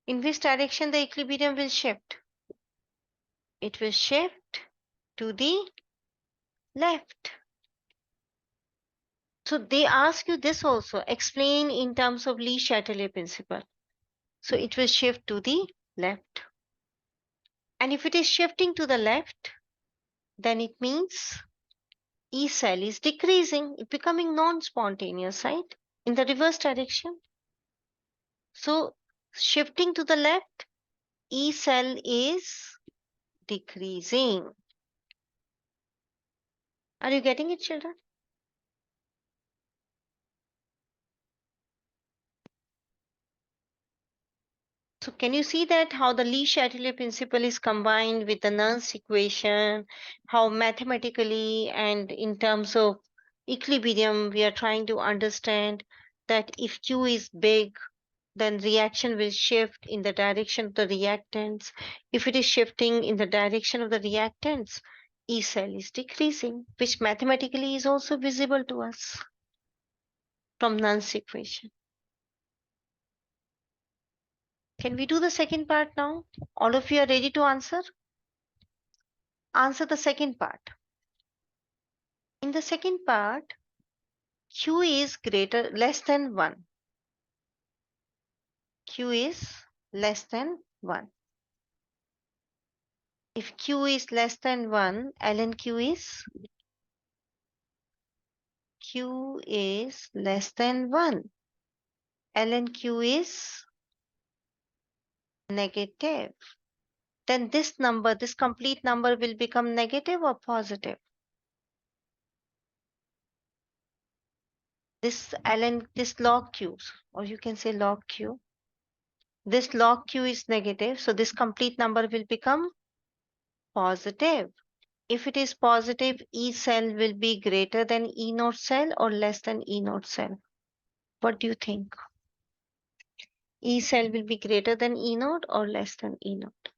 In which direction the equilibrium will shift? It will shift to the left. So they ask you this also, explain in terms of Lee-Chatterley principle. So it will shift to the left. And if it is shifting to the left, then it means E cell is decreasing, it becoming non-spontaneous, right? In the reverse direction. So shifting to the left, E cell is decreasing. Are you getting it, children? So can you see that how the Lee-Chatterley principle is combined with the Nernst equation, how mathematically and in terms of equilibrium we are trying to understand that if Q is big, then reaction will shift in the direction of the reactants. If it is shifting in the direction of the reactants, E cell is decreasing, which mathematically is also visible to us from Nernst equation. Can we do the second part now? All of you are ready to answer? Answer the second part. In the second part, Q is less than 1. Q is less than 1. If Q is less than 1, ln Q is less than 1. ln Q is negative. Then this number, this complete number will become negative or positive? This this log Q, or you can say log Q. This log Q is negative, so this complete number will become positive. If it is positive, E cell will be greater than E naught cell or less than E naught cell. What do you think? E cell will be greater than E naught or less than E naught?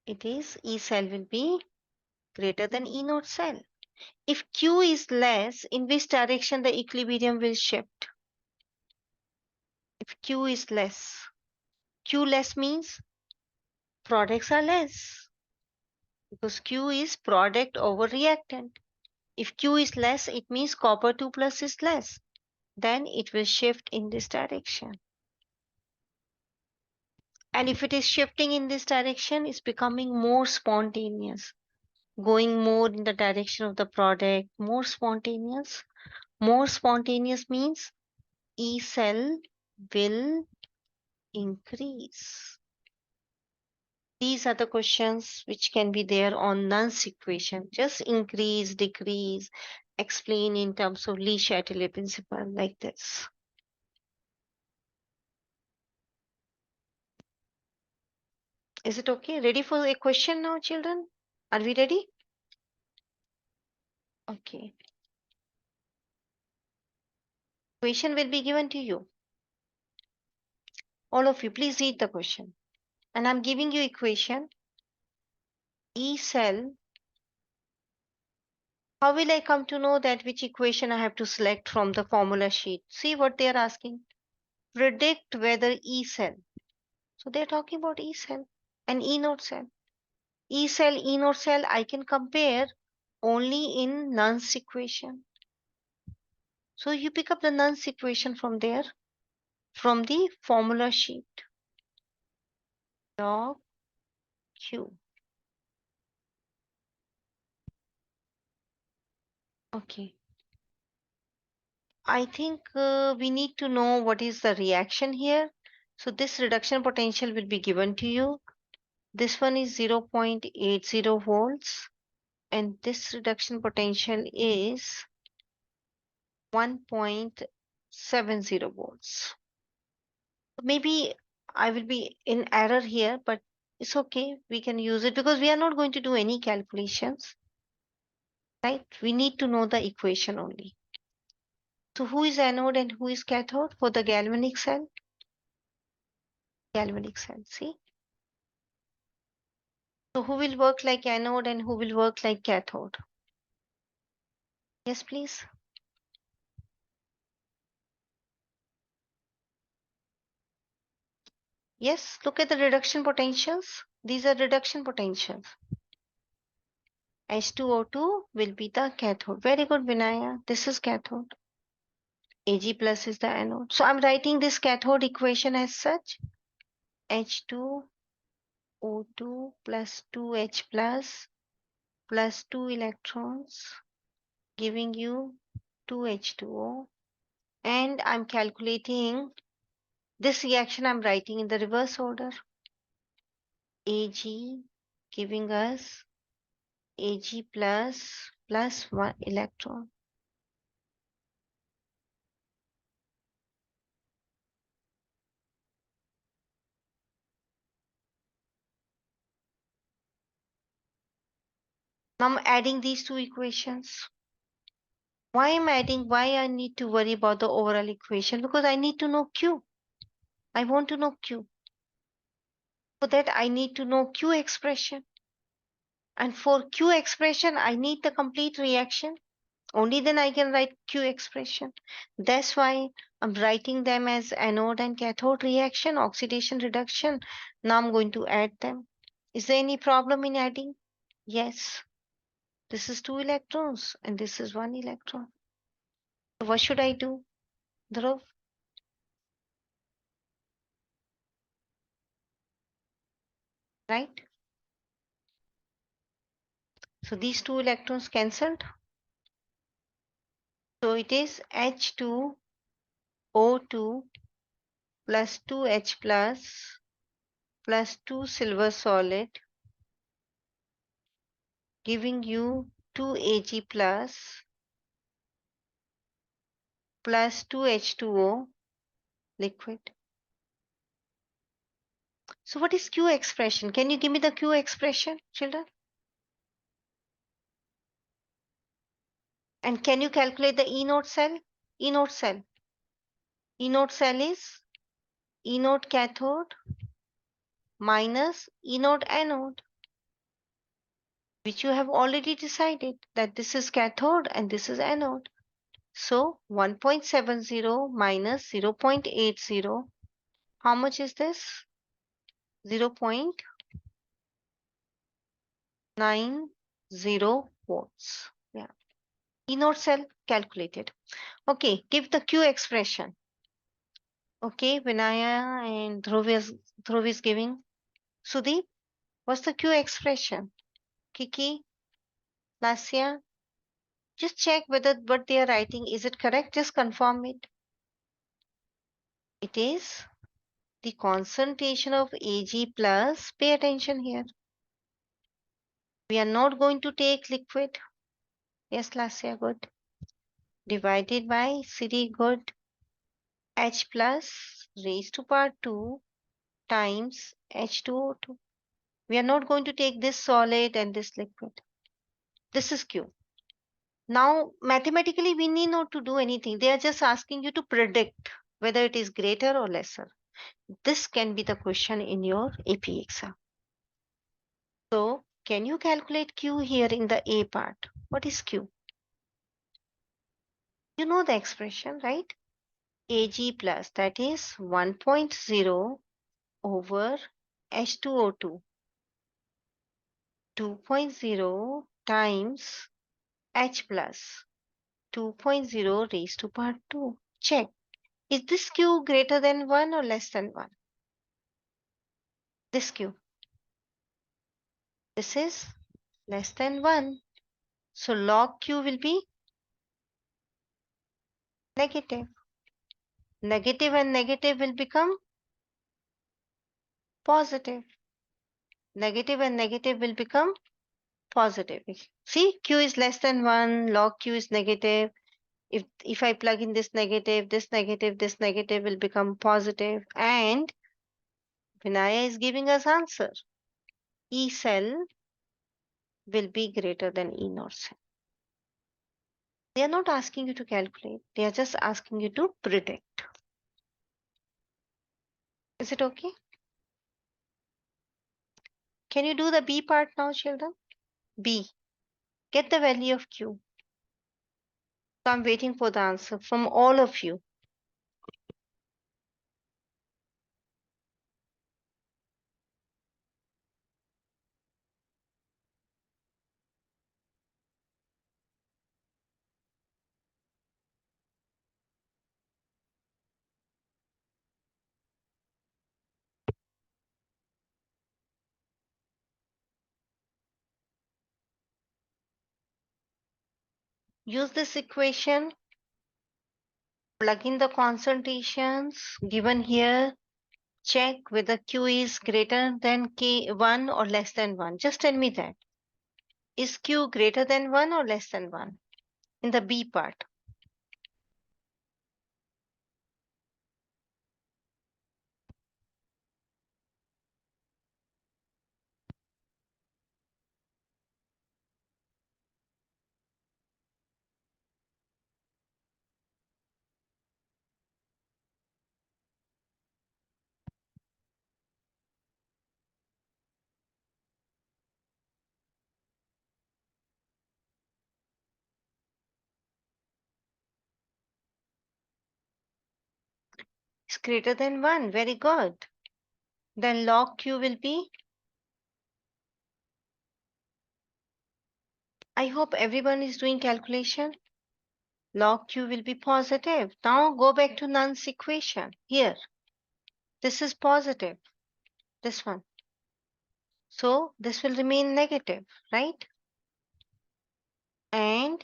It is E cell will be greater than E naught cell. If Q is less, in which direction the equilibrium will shift? If Q is less, Q less means products are less because Q is product over reactant. If Q is less, it means copper 2 plus is less. Then it will shift in this direction. And if it is shifting in this direction, it's becoming more spontaneous, going more in the direction of the product, more spontaneous. More spontaneous means E cell will increase. These are the questions which can be there on Nernst equation. Just increase, decrease, explain in terms of Le Chatelier principle like this. Is it okay? Ready for a question now, children? Are we ready? Okay. Question will be given to you. All of you, please read the question. And I'm giving you equation. E cell. How will I come to know that which equation I have to select from the formula sheet? See what they are asking. Predict whether E cell. So they're talking about E cell and E naught cell. E cell, E naught cell, I can compare only in Nernst equation. So you pick up the Nernst equation from there, from the formula sheet. Log Q. Okay. I think we need to know what is the reaction here. So this reduction potential will be given to you. This one is 0.80 volts and this reduction potential is 1.70 volts. Maybe I will be in error here, but it's okay. We can use it because we are not going to do any calculations, right? We need to know the equation only. So who is anode and who is cathode for the galvanic cell? Galvanic cell, see? So who will work like anode and who will work like cathode? Yes, please. Yes, look at the reduction potentials. These are reduction potentials. H2O2 will be the cathode. Very good, Vinaya. This is cathode. Ag plus is the anode. So I'm writing this cathode equation as such. H2O2 plus 2H plus 2 electrons giving you 2H2O. And I'm calculating this reaction I'm writing in the reverse order. Ag giving us Ag plus 1 electron. Now I'm adding these two equations. Why am I adding? Why I need to worry about the overall equation? Because I need to know Q. I want to know Q. For that, I need to know Q expression. And for Q expression, I need the complete reaction. Only then I can write Q expression. That's why I'm writing them as anode and cathode reaction, oxidation reduction. Now I'm going to add them. Is there any problem in adding? Yes. This is 2 electrons and this is 1 electron. So what should I do, Dhruv? Right? So these 2 electrons cancelled. So it is H2O2 plus 2H plus 2 silver solid, giving you 2Ag plus 2H2O liquid. So what is Q expression? Can you give me the Q expression, children? And can you calculate the E node cell? E node cell. E node cell is E node cathode minus E node anode, which you have already decided that this is cathode and this is anode. So 1.70 minus 0.80. How much is this? 0.90 volts. Yeah. E node cell calculated. Okay, give the Q expression. Okay, Vinaya and Dhruv is giving. Sudeep, what's the Q expression? Kiki, Lasya, just check whether what they are writing is it correct. Just confirm it. It is the concentration of Ag plus. Pay attention here. We are not going to take liquid. Yes, Lasya, good. Divided by Siri, good. H plus raised to power 2 times H2O2. We are not going to take this solid and this liquid. This is Q. Now, mathematically, we need not to do anything. They are just asking you to predict whether it is greater or lesser. This can be the question in your AP exam. So, can you calculate Q here in the A part? What is Q? You know the expression, right? Ag plus, that is 1.0 over H2O2. 2.0 times H plus 2.0 raised to power 2. Check. Is this Q greater than 1 or less than 1? This Q. This is less than 1. So log Q will be negative. Negative and negative will become positive. Negative and negative will become positive. See, Q is less than 1, log Q is negative. If I plug in this negative, this negative will become positive. And Vinaya is giving us answer. Ecell will be greater than E naught cell. They are not asking you to calculate. They are just asking you to predict. Is it okay? Can you do the B part now, children? B. Get the value of Q. So I'm waiting for the answer from all of you. Use this equation. Plug in the concentrations given here. Check whether Q is greater than K1 or less than 1. Just tell me that. Is Q greater than 1 or less than 1? In the B part. It's greater than 1. Very good. Then log Q will be, I hope everyone is doing calculation. Log Q will be positive. Now go back to Nernst equation. Here, this is positive, this one. So this will remain negative, right? And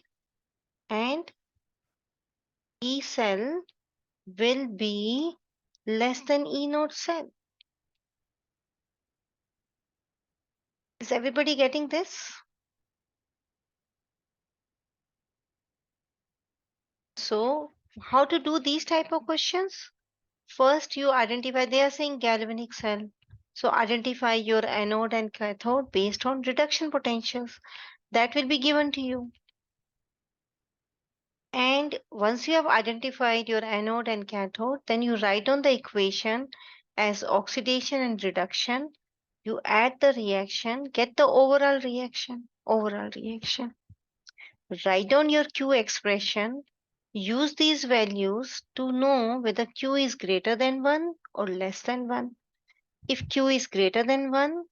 E cell will be less than E node cell. Is everybody getting this? So how to do these type of questions? First, you identify, they are saying galvanic cell. So identify your anode and cathode based on reduction potentials. That will be given to you. And once you have identified your anode and cathode, then you write down the equation as oxidation and reduction. You add the reaction, get the overall reaction. Write down your Q expression. Use these values to know whether Q is greater than 1 or less than 1. If Q is greater than 1,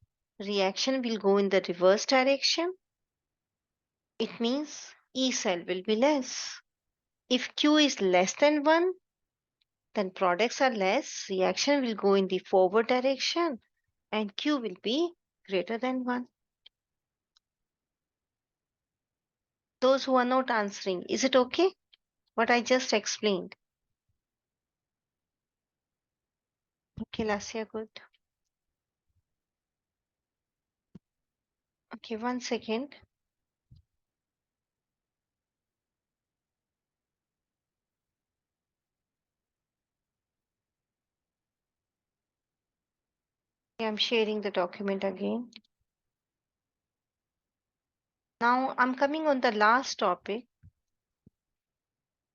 reaction will go in the reverse direction. It means E cell will be less. If Q is less than 1, then products are less, reaction will go in the forward direction and Q will be greater than 1. Those who are not answering, is it okay? What I just explained. Okay, Lasya, good. Okay, 1 second. I'm sharing the document again. Now I'm coming on the last topic,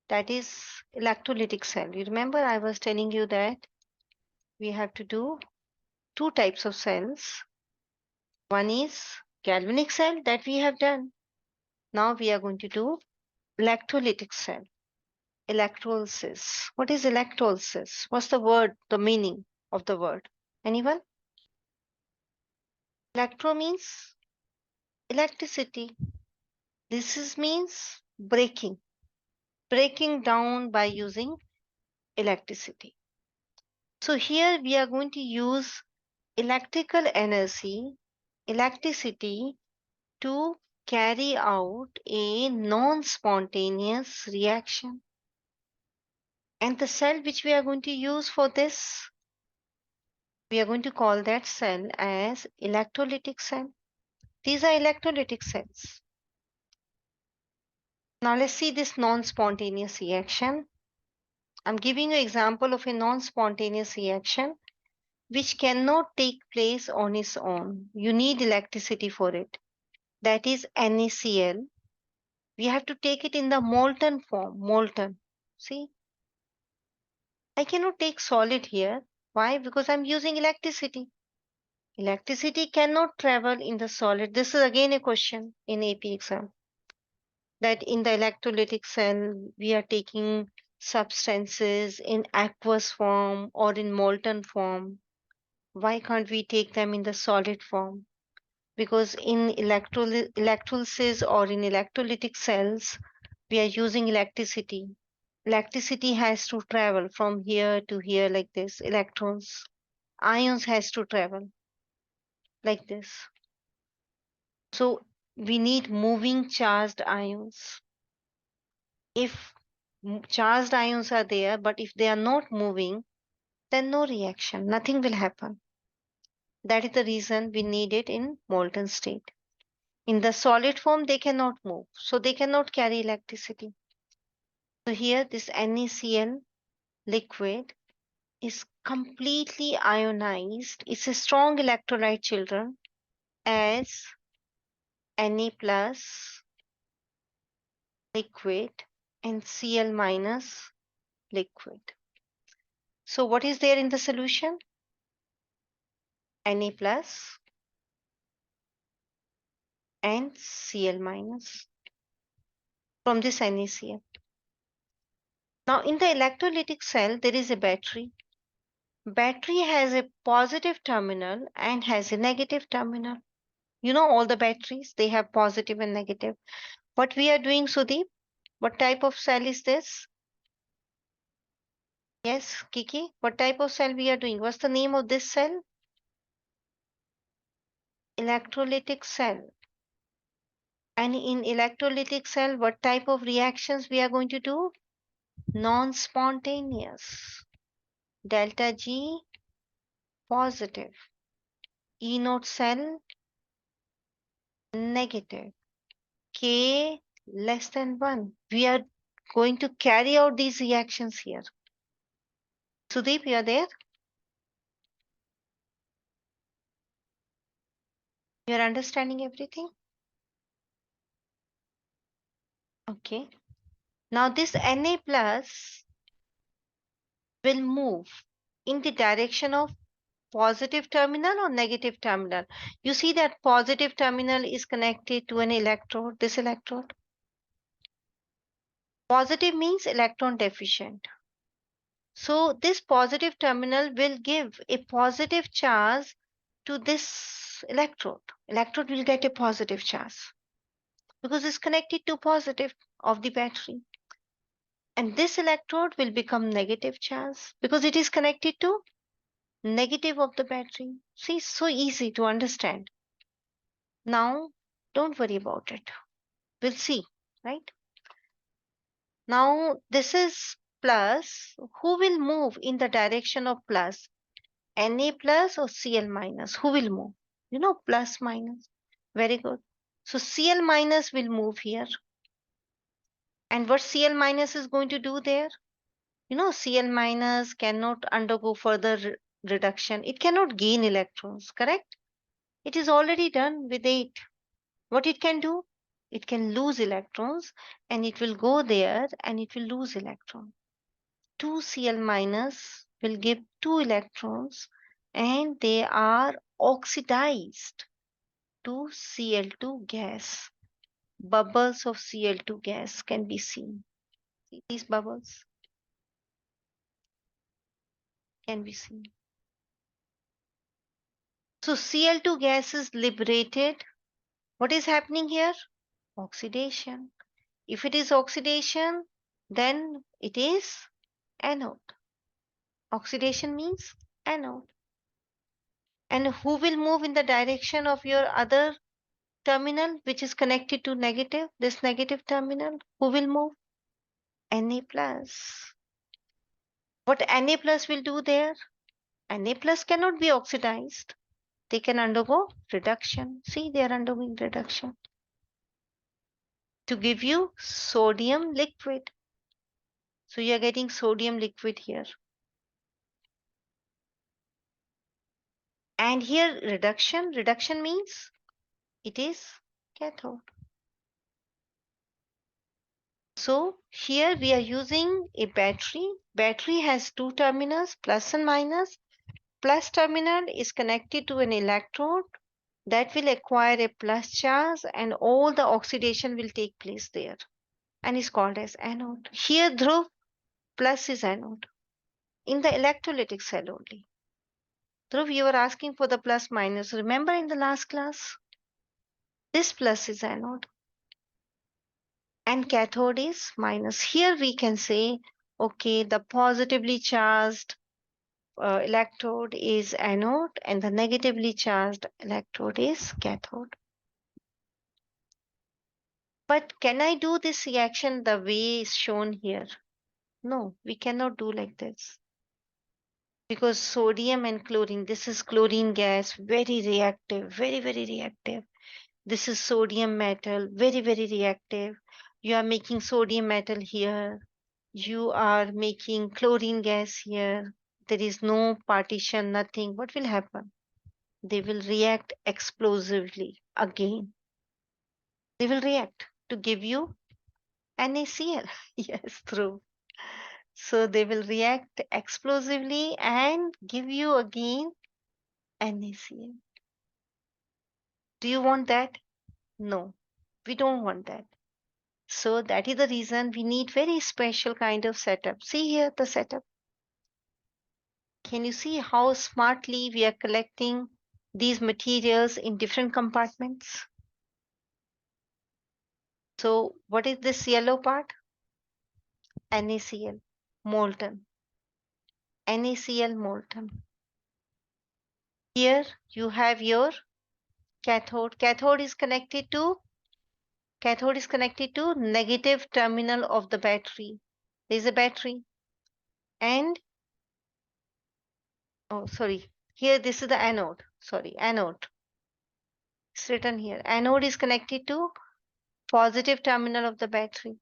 that is electrolytic cell. You remember I was telling you that we have to do two types of cells. One is galvanic cell that we have done. Now we are going to do electrolytic cell. Electrolysis. What is electrolysis? What's the word, the meaning of the word? Anyone? Electro means electricity. This is means breaking down by using electricity. So here we are going to use electrical energy, electricity to carry out a non-spontaneous reaction. And the cell which we are going to use for this, we are going to call that cell as electrolytic cell. These are electrolytic cells. Now let's see this non-spontaneous reaction. I'm giving you an example of a non-spontaneous reaction which cannot take place on its own. You need electricity for it. That is NaCl. We have to take it in the molten form, molten. See, I cannot take solid here. Why? Because I'm using electricity. Electricity cannot travel in the solid. This is again a question in AP exam. That in the electrolytic cell, we are taking substances in aqueous form or in molten form. Why can't we take them in the solid form? Because in electrolysis or in electrolytic cells, we are using electricity. Electricity has to travel from here to here like this. Electrons, ions has to travel like this. So we need moving charged ions. If charged ions are there, but if they are not moving, then no reaction, nothing will happen. That is the reason we need it in molten state. In the solid form, they cannot move, so they cannot carry electricity. So here, this NaCl liquid is completely ionized. It's a strong electrolyte, children, as Na plus liquid and Cl minus liquid. So what is there in the solution? Na plus and Cl minus from this NaCl. Now in the electrolytic cell, there is a battery. Battery has a positive terminal and has a negative terminal. You know, all the batteries, they have positive and negative. What we are doing, Sudeep? What type of cell is this? Yes, Kiki, what type of cell we are doing? What's the name of this cell? Electrolytic cell. And in electrolytic cell, what type of reactions we are going to do? Non-spontaneous. Delta G positive. E node cell negative. K less than 1. We are going to carry out these reactions here. Sudeep, you are there? You are understanding everything? Okay. Now this Na plus will move in the direction of positive terminal or negative terminal. You see that positive terminal is connected to an electrode, this electrode. Positive means electron deficient. So this positive terminal will give a positive charge to this electrode. Electrode will get a positive charge because it's connected to positive of the battery. And this electrode will become negative charge because it is connected to negative of the battery. See, so easy to understand. Now, don't worry about it. We'll see, right? Now, this is plus. Who will move in the direction of plus? Na plus or Cl minus? Who will move? You know, plus minus. Very good. So Cl minus will move here. And what Cl minus is going to do there? You know, Cl minus cannot undergo further reduction. It cannot gain electrons, correct? It is already done with 8. What it can do? It can lose electrons and it will go there and it will lose electron. 2Cl minus will give 2 electrons and they are oxidized to Cl2 gas. Bubbles of Cl2 gas can be seen. See, these bubbles can be seen. So Cl2 gas is liberated. What is happening here? Oxidation. If it is oxidation, then it is anode. Oxidation means anode. And who will move in the direction of your other terminal which is connected to negative, this negative terminal? Who will move? Na plus. What Na plus will do there? Na plus cannot be oxidized. They can undergo reduction. See, they are undergoing reduction to give you sodium liquid. So you are getting sodium liquid here. And here reduction means it is cathode. So here we are using a battery. Battery has two terminals, plus and minus. Plus terminal is connected to an electrode that will acquire a plus charge and all the oxidation will take place there and is called as anode. Here Dhruv plus is anode in the electrolytic cell only. Dhruv, you were asking for the plus minus. Remember in the last class? This plus is anode and cathode is minus. Here we can say, okay, the positively charged electrode is anode and the negatively charged electrode is cathode. But can I do this reaction the way is shown here? No, we cannot do like this. Because sodium and chlorine, this is chlorine gas, very reactive, very reactive. This is sodium metal, very reactive. You are making sodium metal here. You are making chlorine gas here. There is no partition, nothing. What will happen? They will react explosively again. They will react to give you NaCl. Yes, true. So they will react explosively and give you again NaCl. Do you want that? No, we don't want that. So that is the reason we need very special kind of setup. See here the setup. Can you see how smartly we are collecting these materials in different compartments? So what is this yellow part? NaCl, molten. NaCl molten. Here you have your cathode. Cathode is connected to negative terminal of the battery. There is a battery. And oh sorry, here this is the anode. Sorry, anode. It's written here. Anode is connected to positive terminal of the battery.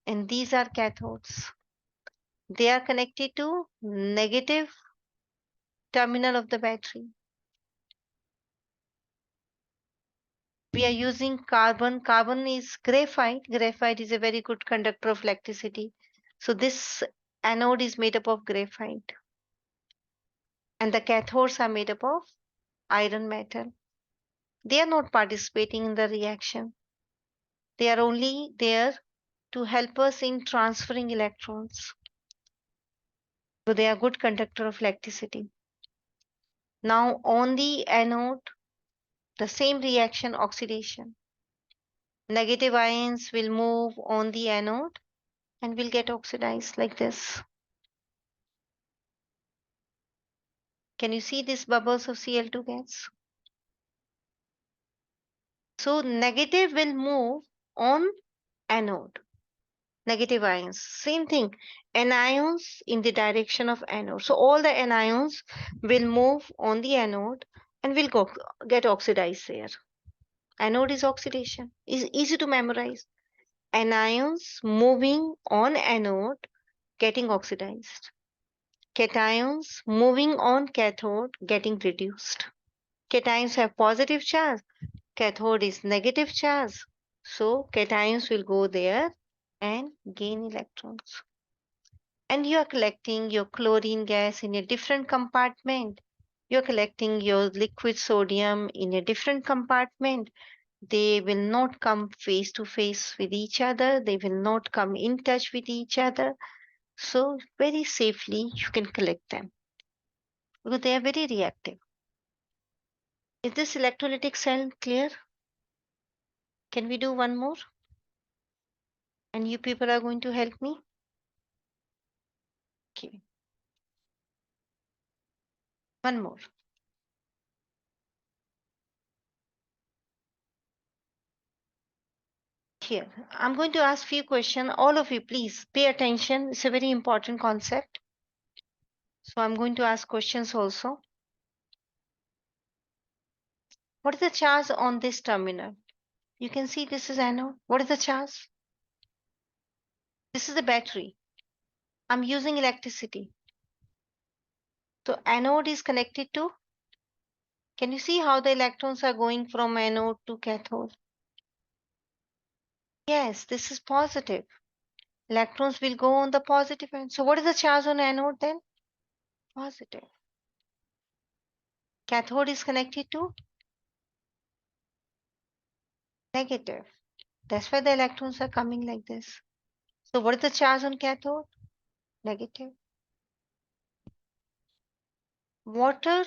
And these are cathodes. They are connected to negative terminal of the battery. We are using carbon. Carbon is graphite. Graphite is a very good conductor of electricity. So this anode is made up of graphite. And the cathodes are made up of iron metal. They are not participating in the reaction. They are only there to help us in transferring electrons. So they are good conductor of electricity. Now on the anode, the same reaction, oxidation. Negative ions will move on the anode and will get oxidized like this. Can you see these bubbles of Cl2 gas? So negative will move on anode. Negative ions, same thing. Anions in the direction of anode. So all the anions will move on the anode and will get oxidized there. Anode is oxidation. Is easy to memorize. Anions moving on anode getting oxidized. Cations moving on cathode getting reduced. Cations have positive charge. Cathode is negative charge. So cations will go there and gain electrons. And you are collecting your chlorine gas in a different compartment. You're collecting your liquid sodium in a different compartment. They will not come face to face with each other. They will not come in touch with each other. So very safely you can collect them because they are very reactive. Is this electrolytic cell clear? Can we do one more? And you people are going to help me? Okay. One more. Here, I'm going to ask few questions. All of you, please pay attention. It's a very important concept. So I'm going to ask questions also. What is the charge on this terminal? You can see this is anode. What is the charge? This is the battery. I'm using electricity. So anode is connected to, can you see how the electrons are going from anode to cathode? Yes, this is positive. Electrons will go on the positive end. So what is the charge on anode then? Positive. Cathode is connected to negative. That's why the electrons are coming like this. So what is the charge on cathode? Negative. Water.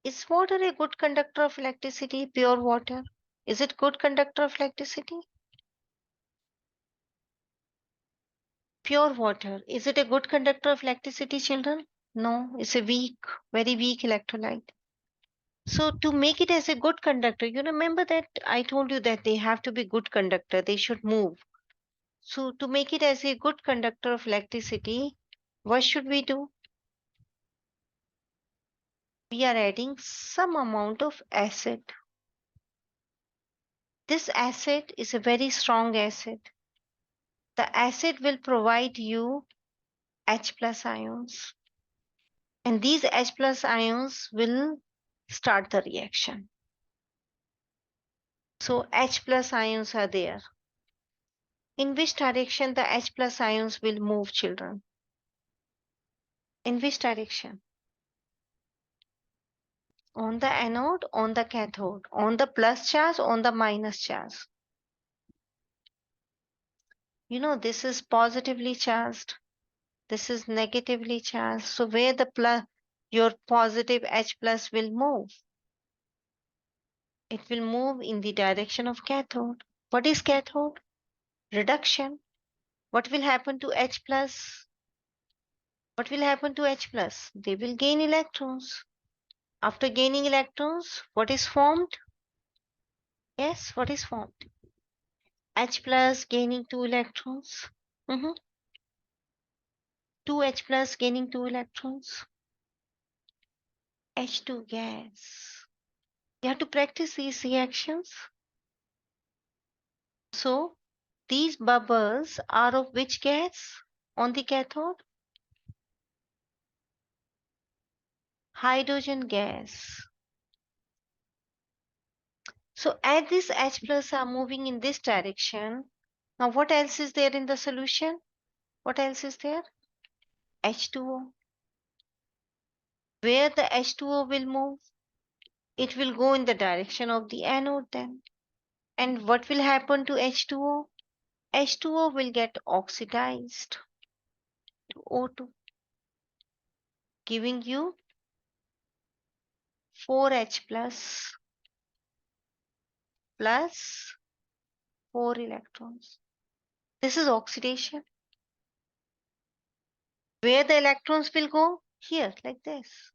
Is water a good conductor of electricity? Pure water. Is it good conductor of electricity? Pure water. Is it a good conductor of electricity, children? No, it's a weak, very weak electrolyte. So to make it as a good conductor, you remember that I told you that they have to be good conductor. They should move. So to make it as a good conductor of electricity, what should we do? We are adding some amount of acid. This acid is a very strong acid. The acid will provide you H plus ions. And these H plus ions will start the reaction. So H plus ions are there. In which direction the H plus ions will move, children? In which direction? On the anode, on the cathode, on the plus charge, on the minus charge. You know, this is positively charged. This is negatively charged. So where the plus, your positive H plus will move? It will move in the direction of cathode. What is cathode? Reduction. What will happen to H plus? What will happen to H plus? They will gain electrons. After gaining electrons, what is formed? Yes, what is formed? H plus gaining 2 electrons. 2H plus gaining 2 electrons. H2 gas. You have to practice these reactions. So these bubbles are of which gas on the cathode? Hydrogen gas. So as this H plus are moving in this direction, now what else is there in the solution? What else is there? H2O. Where the H2O will move? It will go in the direction of the anode then. And what will happen to H2O? H2O will get oxidized to O2, giving you 4H plus 4 electrons. This is oxidation. Where the electrons will go? Here, like this.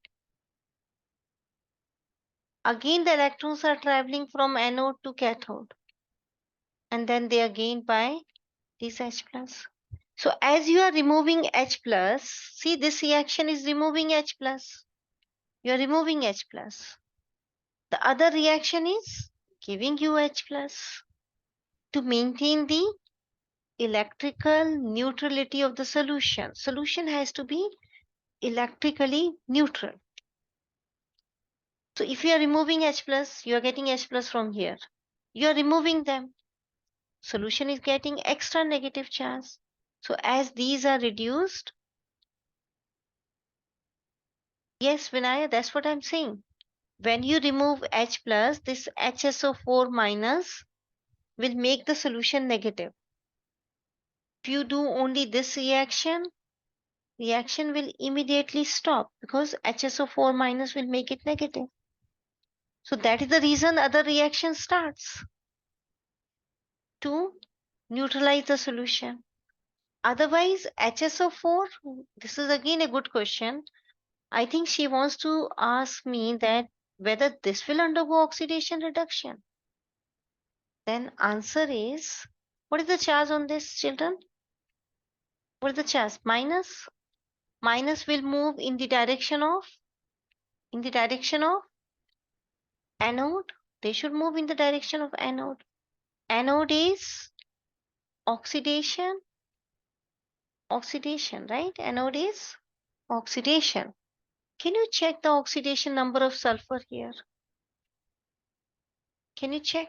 Again, the electrons are traveling from anode to cathode. And then they are gained by this H plus. So as you are removing H plus, see this reaction is removing H plus. You are removing H plus. The other reaction is giving you H plus. To maintain the electrical neutrality of the solution. Solution has to be electrically neutral. So if you are removing H plus, you are getting H plus from here. You are removing them. Solution is getting extra negative charge. So as these are reduced, yes, Vinaya, that's what I'm saying. When you remove H plus, this HSO4 minus will make the solution negative. If you do only this reaction will immediately stop because HSO4 minus will make it negative. So that is the reason other reaction starts to neutralize the solution. Otherwise, HSO4, this is again a good question. I think she wants to ask me that whether this will undergo oxidation reduction. Then answer is, what is the charge on this, children? What is the charge? Minus. Minus will move in the direction of anode. They should move in the direction of anode. Anode is oxidation. Oxidation, right? Anode is oxidation. Can you check the oxidation number of sulfur here? Can you check?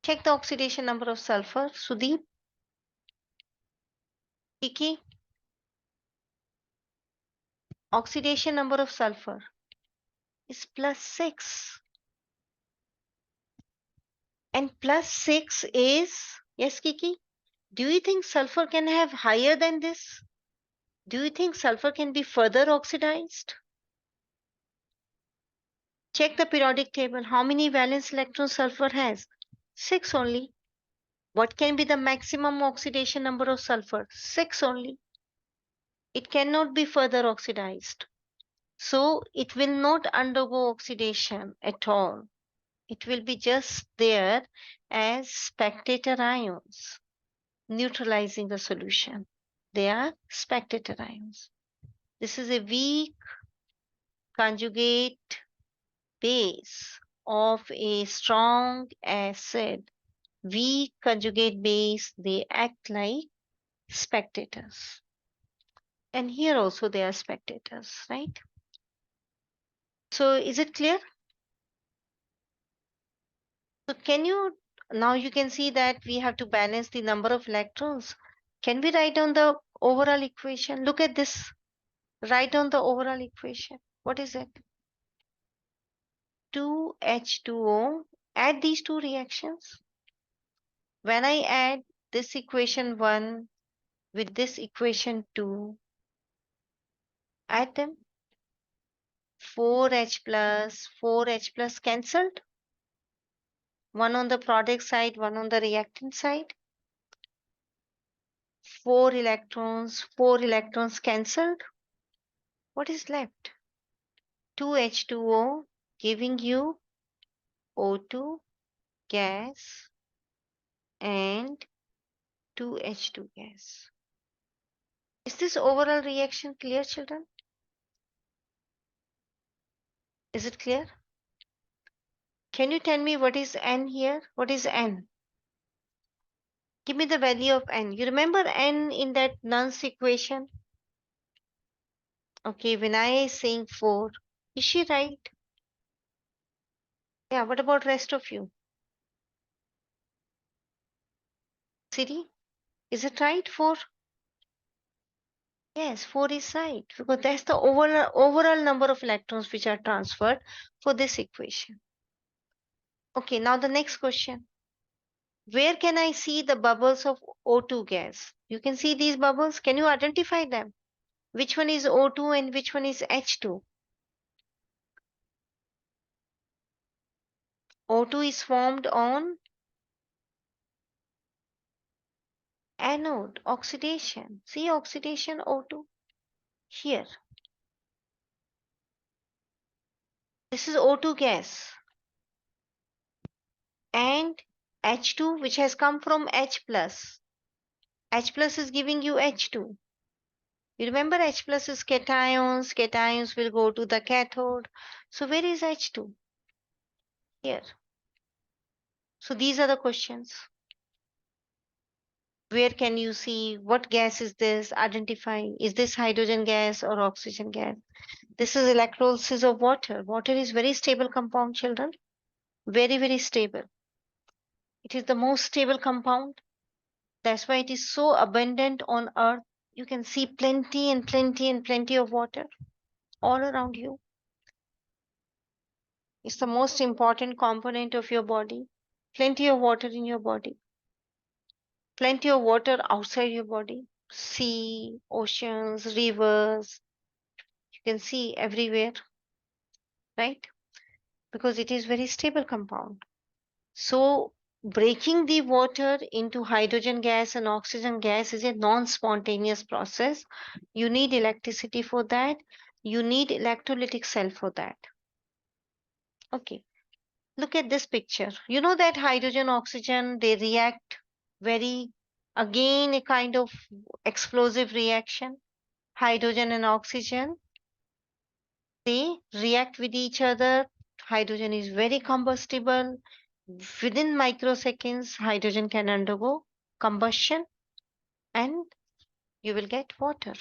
Check the oxidation number of sulfur. Sudeep, Kiki, oxidation number of sulfur is +6. And +6 is, yes, Kiki? Do you think sulfur can have higher than this? Do you think sulfur can be further oxidized? Check the periodic table. How many valence electrons sulfur has? 6 only. What can be the maximum oxidation number of sulfur? 6 only. It cannot be further oxidized. So it will not undergo oxidation at all. It will be just there as spectator ions, neutralizing the solution. They are spectator ions. This is a weak conjugate base of a strong acid. Weak conjugate base, they act like spectators. And here also they are spectators, right? So is it clear? So can you, now you can see that we have to balance the number of electrons. Can we write down the overall equation? Look at this. Write down the overall equation. What is it? 2H2O. Add these two reactions. When I add this equation 1 with this equation 2, add them. 4H plus, 4H plus cancelled. One on the product side, one on the reactant side. 4 electrons cancelled. What is left? 2H2O giving you O2 gas and 2H2 gas. Is this overall reaction clear, children? Is it clear? Can you tell me what is N here? What is N? Give me the value of N. You remember N in that Nernst equation? Okay, Vinaya is saying 4. Is she right? Yeah, what about rest of you? Siri, is it right? 4? Yes, 4 is right because that's the overall number of electrons which are transferred for this equation. Okay, now the next question. Where can I see the bubbles of O2 gas? You can see these bubbles. Can you identify them? Which one is O2 and which one is H2? O2 is formed on anode, oxidation. See oxidation O2 here. This is O2 gas. And H2 which has come from H plus. H plus is giving you H2. You remember H plus is cations. Cations will go to the cathode. So where is H2? Here. So these are the questions. Where can you see what gas is this? Identify. Is this hydrogen gas or oxygen gas? This is electrolysis of water. Water is very stable compound, children. Very, very stable. It is the most stable compound. That's why it is so abundant on earth. You can see plenty and plenty and plenty of water all around you. It's the most important component of your body. Plenty of water in your body. Plenty of water outside your body. Sea, oceans, rivers. You can see everywhere, right? Because it is very stable compound. So breaking the water into hydrogen gas and oxygen gas is a non-spontaneous process. You need electricity for that. You need electrolytic cell for that. Okay. Look at this picture. You know that hydrogen, oxygen, they react very, again, a kind of explosive reaction. Hydrogen and oxygen, they react with each other. Hydrogen is very combustible. Within microseconds, hydrogen can undergo combustion and you will get water.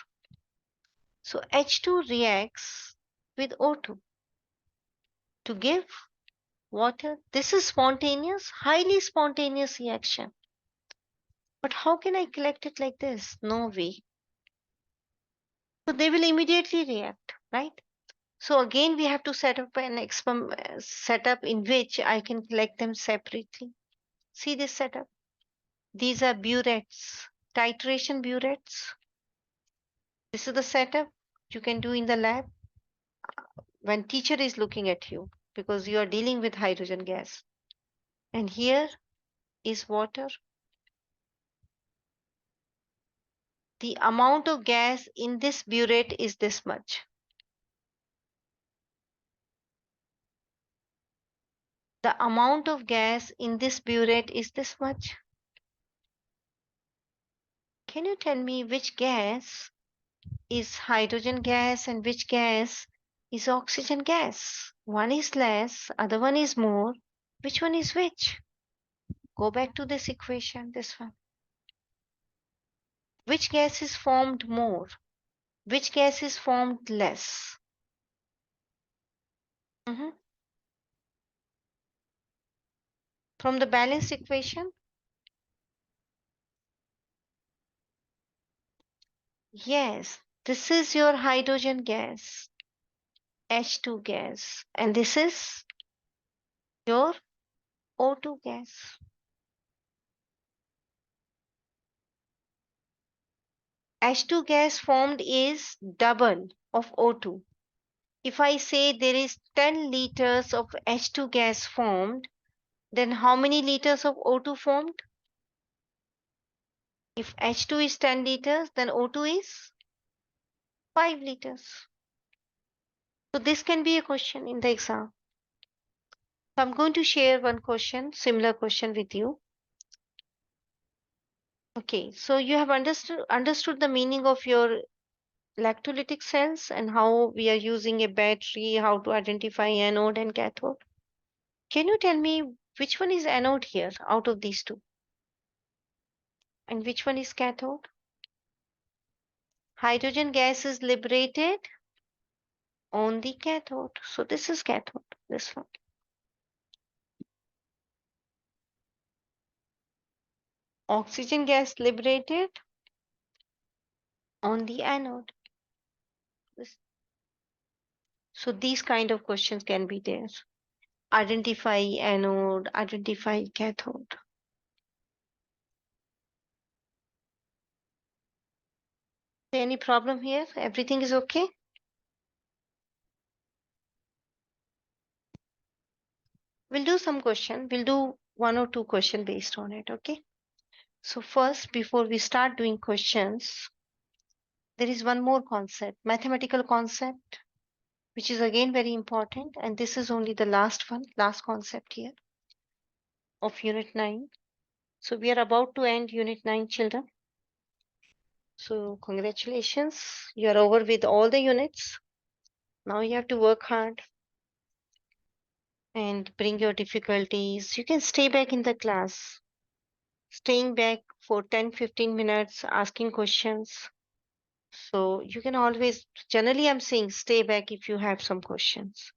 So H2 reacts with O2 to give water. This is spontaneous, highly spontaneous reaction. But how can I collect it like this? No way. So they will immediately react, right? So again, we have to set up an setup in which I can collect them separately. See this setup? These are burettes, titration burettes. This is the setup you can do in the lab when teacher is looking at you because you are dealing with hydrogen gas. And here is water. The amount of gas in this burette is this much. The amount of gas in this burette is this much. Can you tell me which gas is hydrogen gas and which gas is oxygen gas? One is less, other one is more. Which one is which? Go back to this equation, this one. Which gas is formed more? Which gas is formed less? Mhm. From the balanced equation? Yes, this is your hydrogen gas, H2 gas, and this is your O2 gas. H2 gas formed is double of O2. If I say there is 10 liters of H2 gas formed, then how many liters of O2 formed? If H2 is 10 liters, then O2 is 5 liters. So this can be a question in the exam. So I'm going to share one question, similar question with you. Okay, so you have understood the meaning of your electrolytic cells and how we are using a battery, how to identify anode and cathode. Can you tell me which one is anode here out of these two? And which one is cathode? Hydrogen gas is liberated on the cathode. So this is cathode, this one. Oxygen gas liberated on the anode. So these kind of questions can be there. Identify anode, identify cathode. Any problem here? Everything is okay? We'll do some question. We'll do one or two question based on it, okay? So first, before we start doing questions, there is one more concept, mathematical concept, which is again very important. And this is only the last one, last concept here of Unit 9. So we are about to end Unit 9, children. So congratulations, you are over with all the units. Now you have to work hard and bring your difficulties. You can stay back in the class, staying back for 10-15 minutes, asking questions. So you can always, generally, I'm saying stay back if you have some questions.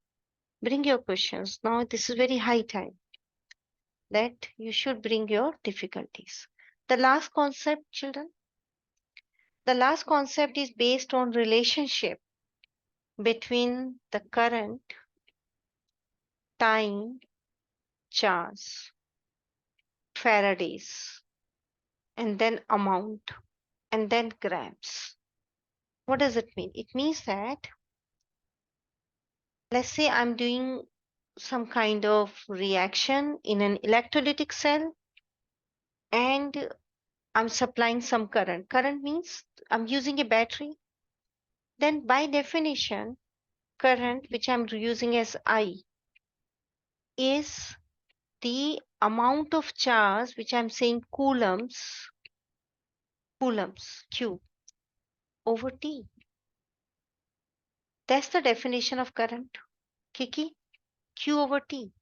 Bring your questions. Now, this is very high time that you should bring your difficulties. The last concept, children, the last concept is based on relationship between the current, time, charge, Faradays, and then amount, and then grams. What does it mean? It means that, let's say I'm doing some kind of reaction in an electrolytic cell and I'm supplying some current. Current means I'm using a battery. Then by definition, current, which I'm using as I, is the amount of charge, which I'm saying coulombs, Q over T. That's the definition of current. Kiki, Q over T.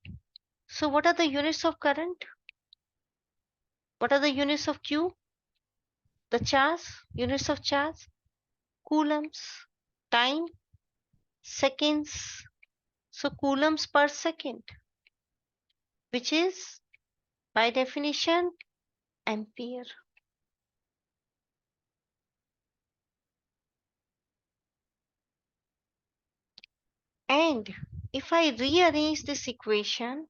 So what are the units of current? What are the units of Q? The charge, units of charge, coulombs, time, seconds. So coulombs per second, which is by definition ampere. And if I rearrange this equation,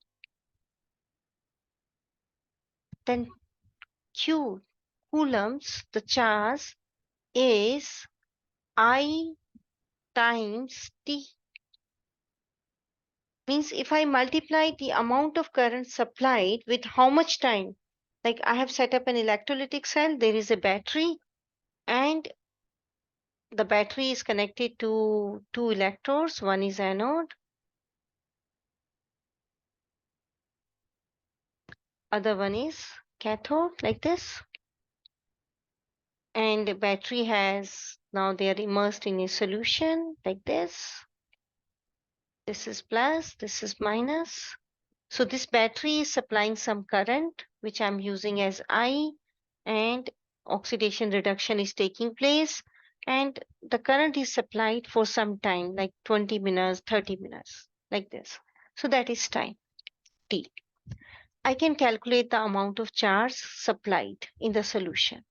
then Q, coulombs, the charge is I times T. Means if I multiply the amount of current supplied with how much time, like I have set up an electrolytic cell, there is a battery, and the battery is connected to two electrodes. One is anode, other one is cathode, like this. And the battery has, now they are immersed in a solution like this. This is plus, this is minus. So this battery is supplying some current, which I'm using as I, and oxidation reduction is taking place. And the current is supplied for some time, like 20 minutes, 30 minutes, like this. So that is time, T. I can calculate the amount of charge supplied in the solution.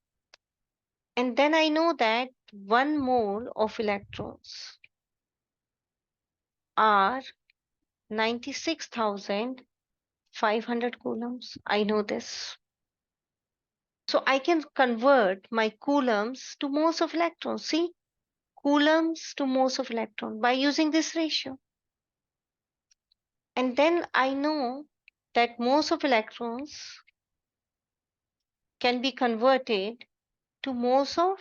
And then I know that 1 mole of electrons are 96,500 coulombs. I know this. So I can convert my coulombs to moles of electrons. See, coulombs to moles of electron by using this ratio. And then I know that moles of electrons can be converted to moles of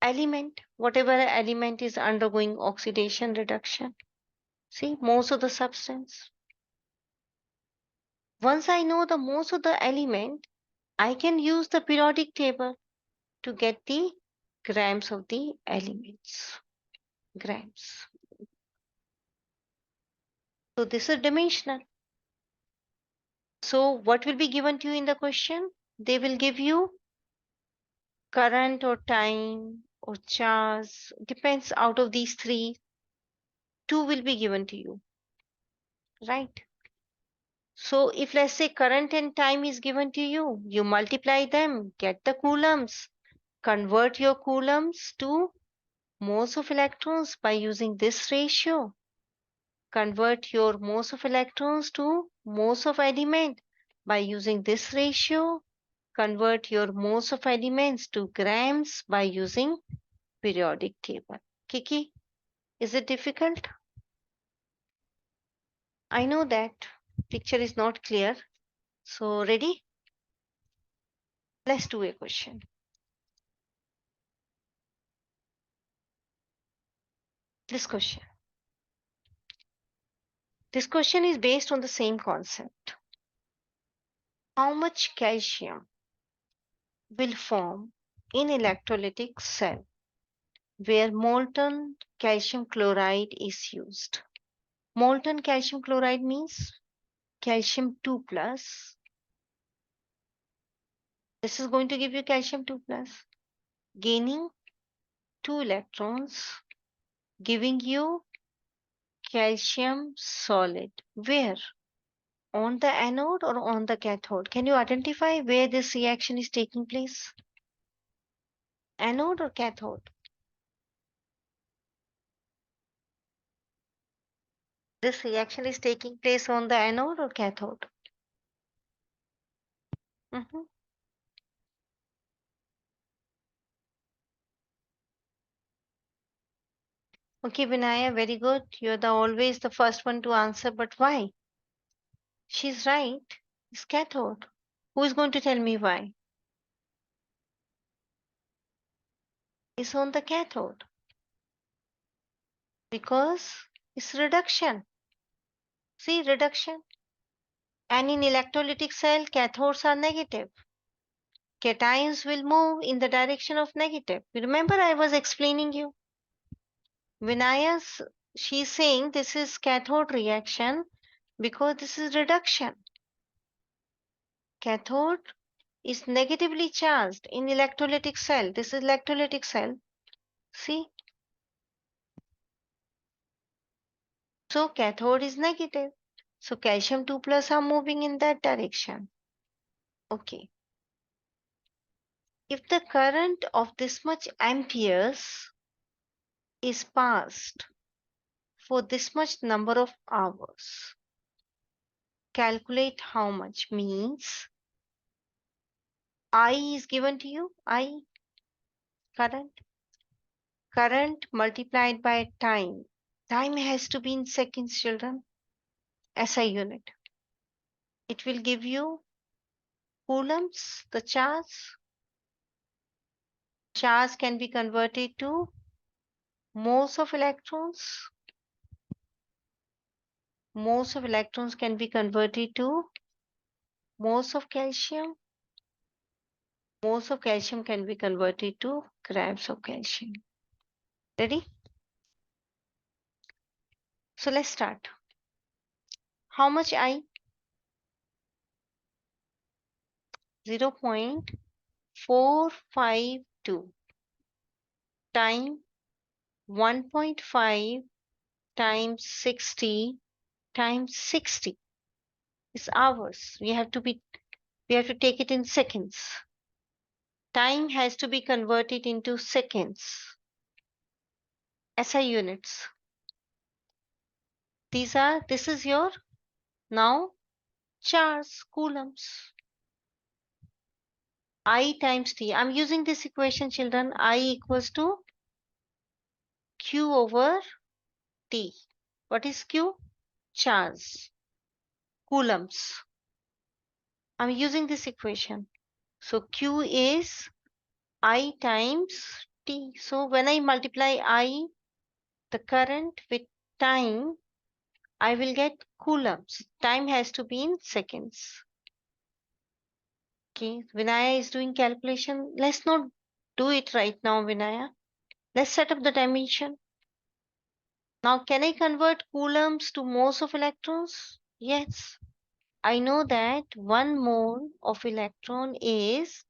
element, whatever element is undergoing oxidation reduction. See, moles of the substance. Once I know the moles of the element, I can use the periodic table to get the grams of the elements. Grams. So this is dimensional. So what will be given to you in the question? They will give you current or time or charge, depends out of these three, two will be given to you, right? So if let's say current and time is given to you, you multiply them, get the coulombs, convert your coulombs to moles of electrons by using this ratio. Convert your moles of electrons to moles of element by using this ratio. Convert your moles of elements to grams by using periodic table. Kiki, is it difficult? I know that picture is not clear. So ready? Let's do a question. This question. This question is based on the same concept. How much calcium will form in electrolytic cell where molten calcium chloride is used? Molten calcium chloride means calcium 2 plus. This is going to give you calcium 2 plus, gaining 2 electrons, giving you calcium solid. Where? On the anode or on the cathode? Can you identify where this reaction is taking place? Anode or cathode? This reaction is taking place on the anode or cathode? Mhm. Okay, Vinaya, very good. You're always the first one to answer, but why? She's right. It's cathode. Who is going to tell me why? It's on the cathode. Because it's reduction. See, reduction. And in electrolytic cell, cathodes are negative. Cations will move in the direction of negative. You remember I was explaining you? Vinaya's, she's saying this is cathode reaction because this is reduction. Cathode is negatively charged in electrolytic cell. This is electrolytic cell. See? So cathode is negative. So calcium 2 plus are moving in that direction. Okay. If the current of this much amperes is passed for this much number of hours, calculate how much means I is given to you, I current, current multiplied by time. Time has to be in seconds, children, SI unit. It will give you coulombs, the charge. Charge can be converted to moles of electrons. Moles of electrons can be converted to moles of calcium. Moles of calcium can be converted to grams of calcium. Ready? So let's start. How much I? 0.452 time 1.5 times 60 times 60 is hours. We have to take it in seconds. Time has to be converted into seconds. SI units. This is your now charge coulombs. I times T. I'm using this equation, children. I equals to Q over T. What is Q? Charge. Coulombs. I'm using this equation. So Q is I times T. So when I multiply I, the current, with time, I will get coulombs. Time has to be in seconds. Okay, Vinaya is doing calculation. Let's not do it right now, Vinaya. Let's set up the dimension. Now, can I convert coulombs to moles of electrons? Yes. I know that 1 mole of electron is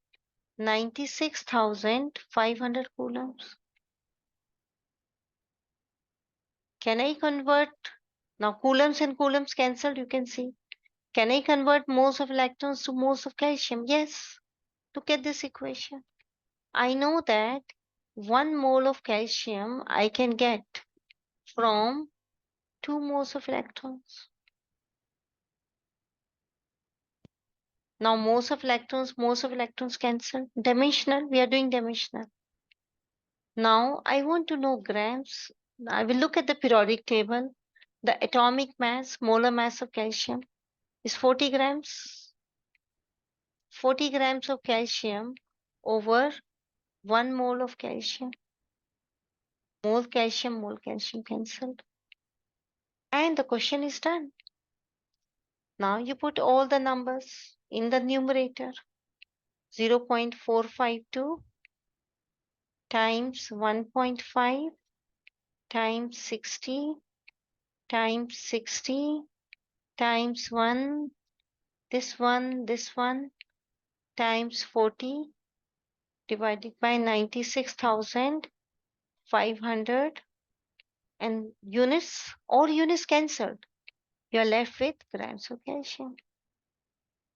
96,500 coulombs. Can I convert? Now, coulombs and coulombs cancelled, you can see. Can I convert moles of electrons to moles of calcium? Yes. Look at this equation. I know that 1 mole of calcium I can get from 2 moles of electrons. Now moles of electrons cancel. Dimensional, we are doing dimensional. Now I want to know grams. I will look at the periodic table. The atomic mass, molar mass of calcium is 40 grams. 40 grams of calcium over 1 mole of calcium. Mole calcium cancelled. And the question is done. Now you put all the numbers in the numerator. 0.452 times 1.5 times 60 times 60 times 1, this one times 40 divided by 96,500, and units, all units cancelled. You are left with grams of calcium.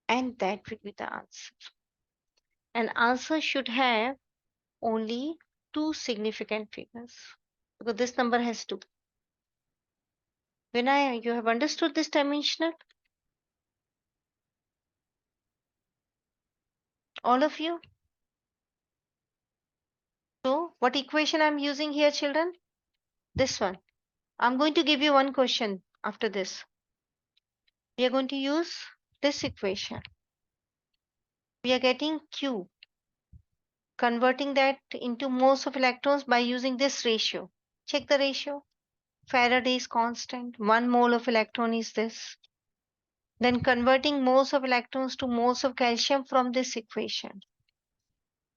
And that will be the answer. An answer should have only two significant figures, because this number has two. Vinaya, you have understood this dimensional? All of you? So, what equation I'm using here, children? This one. I'm going to give you one question after this. We are going to use this equation. We are getting Q, converting that into moles of electrons by using this ratio. Check the ratio. Faraday's constant. 1 mole of electron is this. Then converting moles of electrons to moles of calcium from this equation.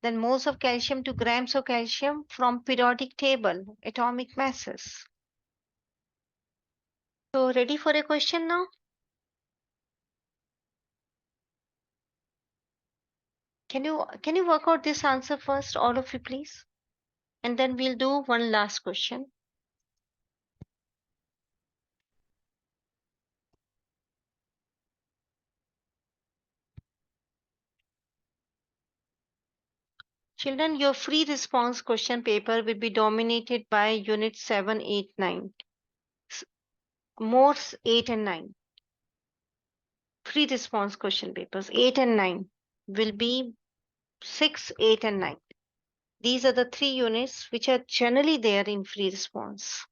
Then moles of calcium to grams of calcium from periodic table, atomic masses. So ready for a question now? Can you work out this answer first, all of you, please? And then we'll do one last question. Children, your free response question paper will be dominated by unit 7, 8, 9. More 8 and 9. Free response question papers 8 and 9 will be 6, 8, and 9. These are the three units which are generally there in free response.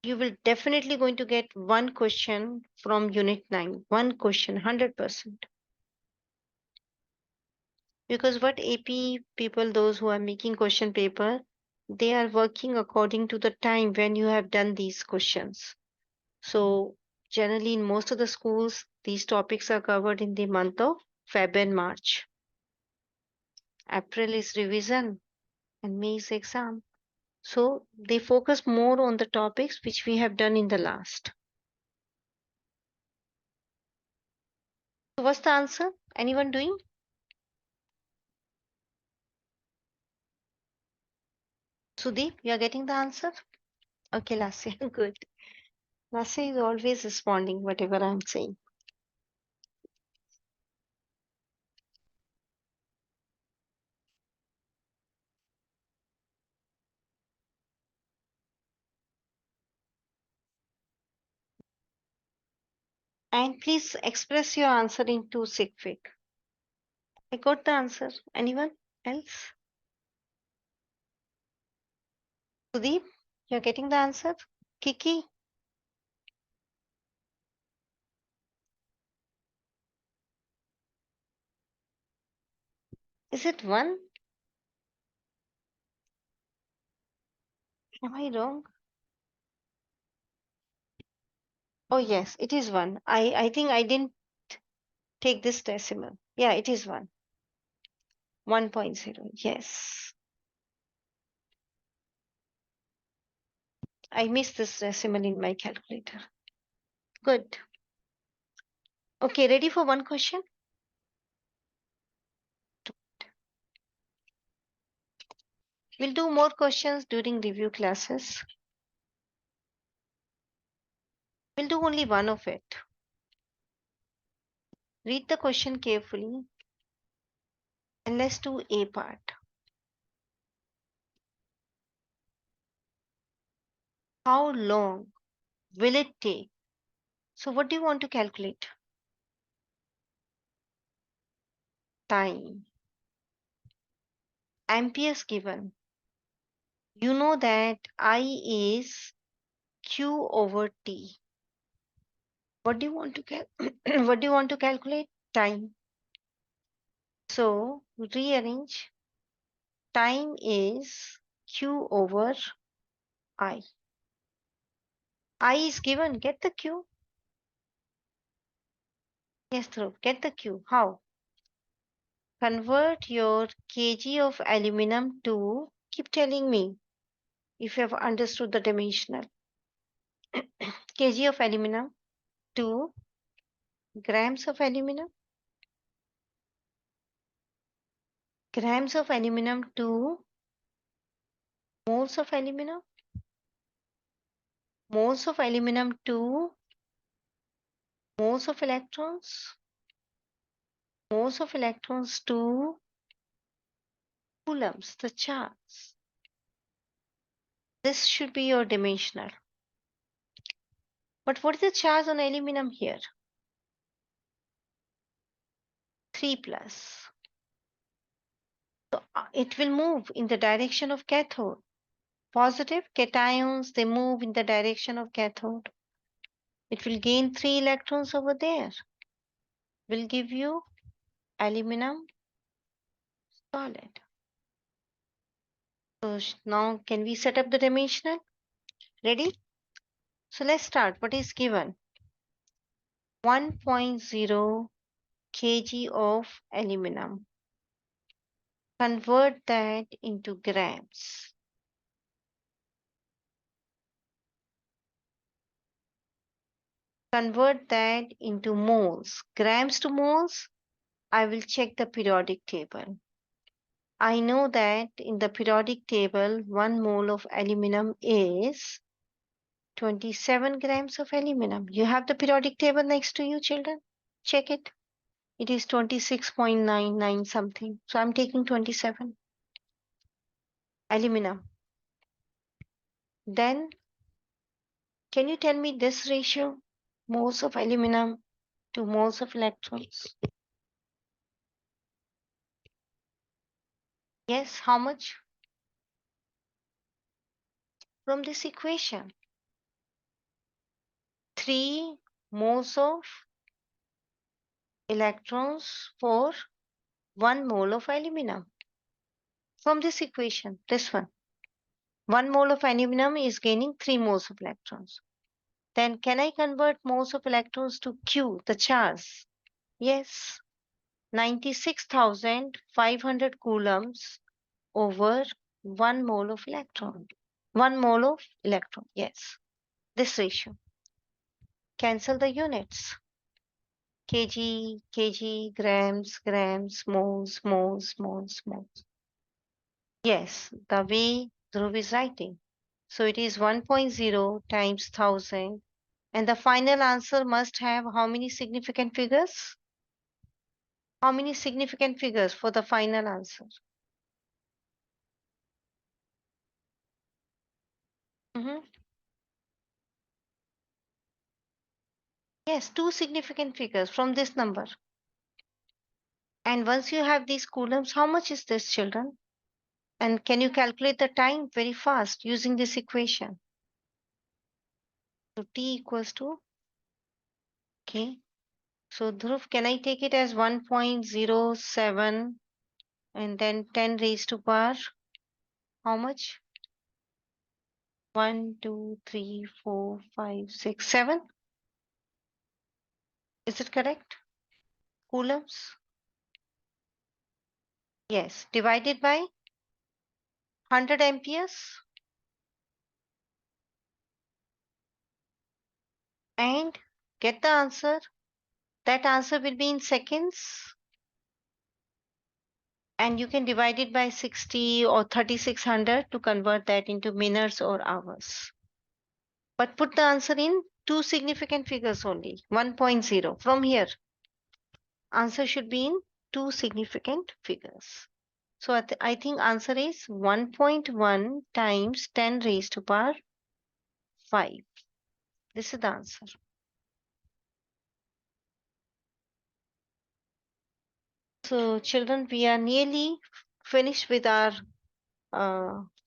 You will definitely going to get one question from unit 9. One question, 100%. Because what AP people, those who are making question paper, they are working according to the time when you have done these questions. So generally in most of the schools, these topics are covered in the month of Feb and March. April is revision and May is exam. So they focus more on the topics which we have done in the last. So what's the answer? Anyone doing? Sudeep, you are getting the answer? Okay, Lassi, good. Lassi is always responding whatever I'm saying. And please express your answer in 2 sig fig. I got the answer. Anyone else? Sudeep, you're getting the answer? Kiki? Is it 1? Am I wrong? Oh, yes, it is 1. I think I didn't take this decimal. Yeah, it is 1. 1.0. Yes. I missed this decimal in my calculator. Good. Okay, ready for one question? We'll do more questions during review classes. We'll do only one of it. Read the question carefully and let's do A part. How long will it take? So what do you want to calculate? Time. Amperes given. You know that I is Q over T. What do you want to what do you want to calculate? Time. So rearrange. Time is Q over I. I is given. Get the Q. Yes, Dhruv. Get the Q. How? Convert your kg of aluminum to, keep telling me if you have understood the dimensional. Kg of aluminum to grams of aluminum. Grams of aluminum to moles of aluminum. Moles of aluminum to moles of electrons. Moles of electrons to coulombs, the charge. This should be your dimensional. But what is the charge on aluminum here? 3 plus. So it will move in the direction of cathode. Positive cations, they move in the direction of cathode. It will gain 3 electrons over there. Will give you aluminum solid. So now can we set up the dimensional? Ready? So let's start. What is given? 1.0 kg of aluminum. Convert that into grams. Convert that into moles. Grams to moles, I will check the periodic table. I know that in the periodic table, 1 mole of aluminum is 27 grams of aluminum. You have the periodic table next to you, children? Check it. It is 26.99 something. So I'm taking 27. Aluminum. Then, can you tell me this ratio? Moles of aluminum to moles of electrons. Yes, how much? From this equation. 3 moles of electrons for 1 mole of aluminum. From this equation, this one. 1 mole of aluminum is gaining 3 moles of electrons. Then can I convert moles of electrons to Q, the charge? Yes. 96,500 coulombs over 1 mole of electron. 1 mole of electron, yes. This ratio. Cancel the units. Kg, kg, grams, grams, moles, moles, moles, moles. Yes, the way Dhruv is writing. So it is 1.0 times 1000. And the final answer must have how many significant figures? How many significant figures for the final answer? Mhm. Yes, two significant figures from this number. And once you have these coulombs, how much is this, children? And can you calculate the time very fast using this equation? So T equals to, okay. So Dhruv, can I take it as 1.07 and then 10 raised to power? How much? 1, 2, 3, 4, 5, 6, 7. Is it correct? Coulombs? Yes. Divided by 100 amperes. And get the answer. That answer will be in seconds. And you can divide it by 60 or 3600 to convert that into minutes or hours. But put the answer in two significant figures only, 1.0. From here, answer should be in two significant figures. So I think answer is 1.1 times 10 raised to power 5. This is the answer. So children, we are nearly finished with our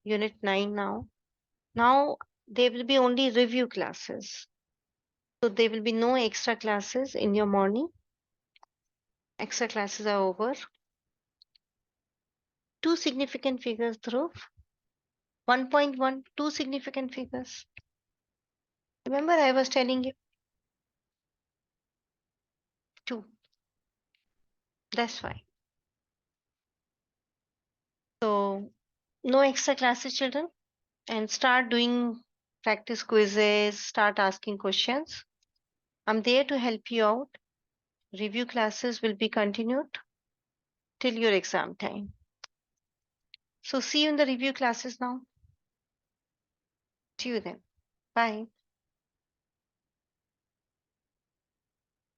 unit 9 now. Now there will be only review classes. So there will be no extra classes in your morning. Extra classes are over. Two significant figures through 1.1, two significant figures. Remember I was telling you two. That's why. So no extra classes, children, and start doing practice quizzes, start asking questions. I'm there to help you out. Review classes will be continued till your exam time. So see you in the review classes now. See you then. Bye.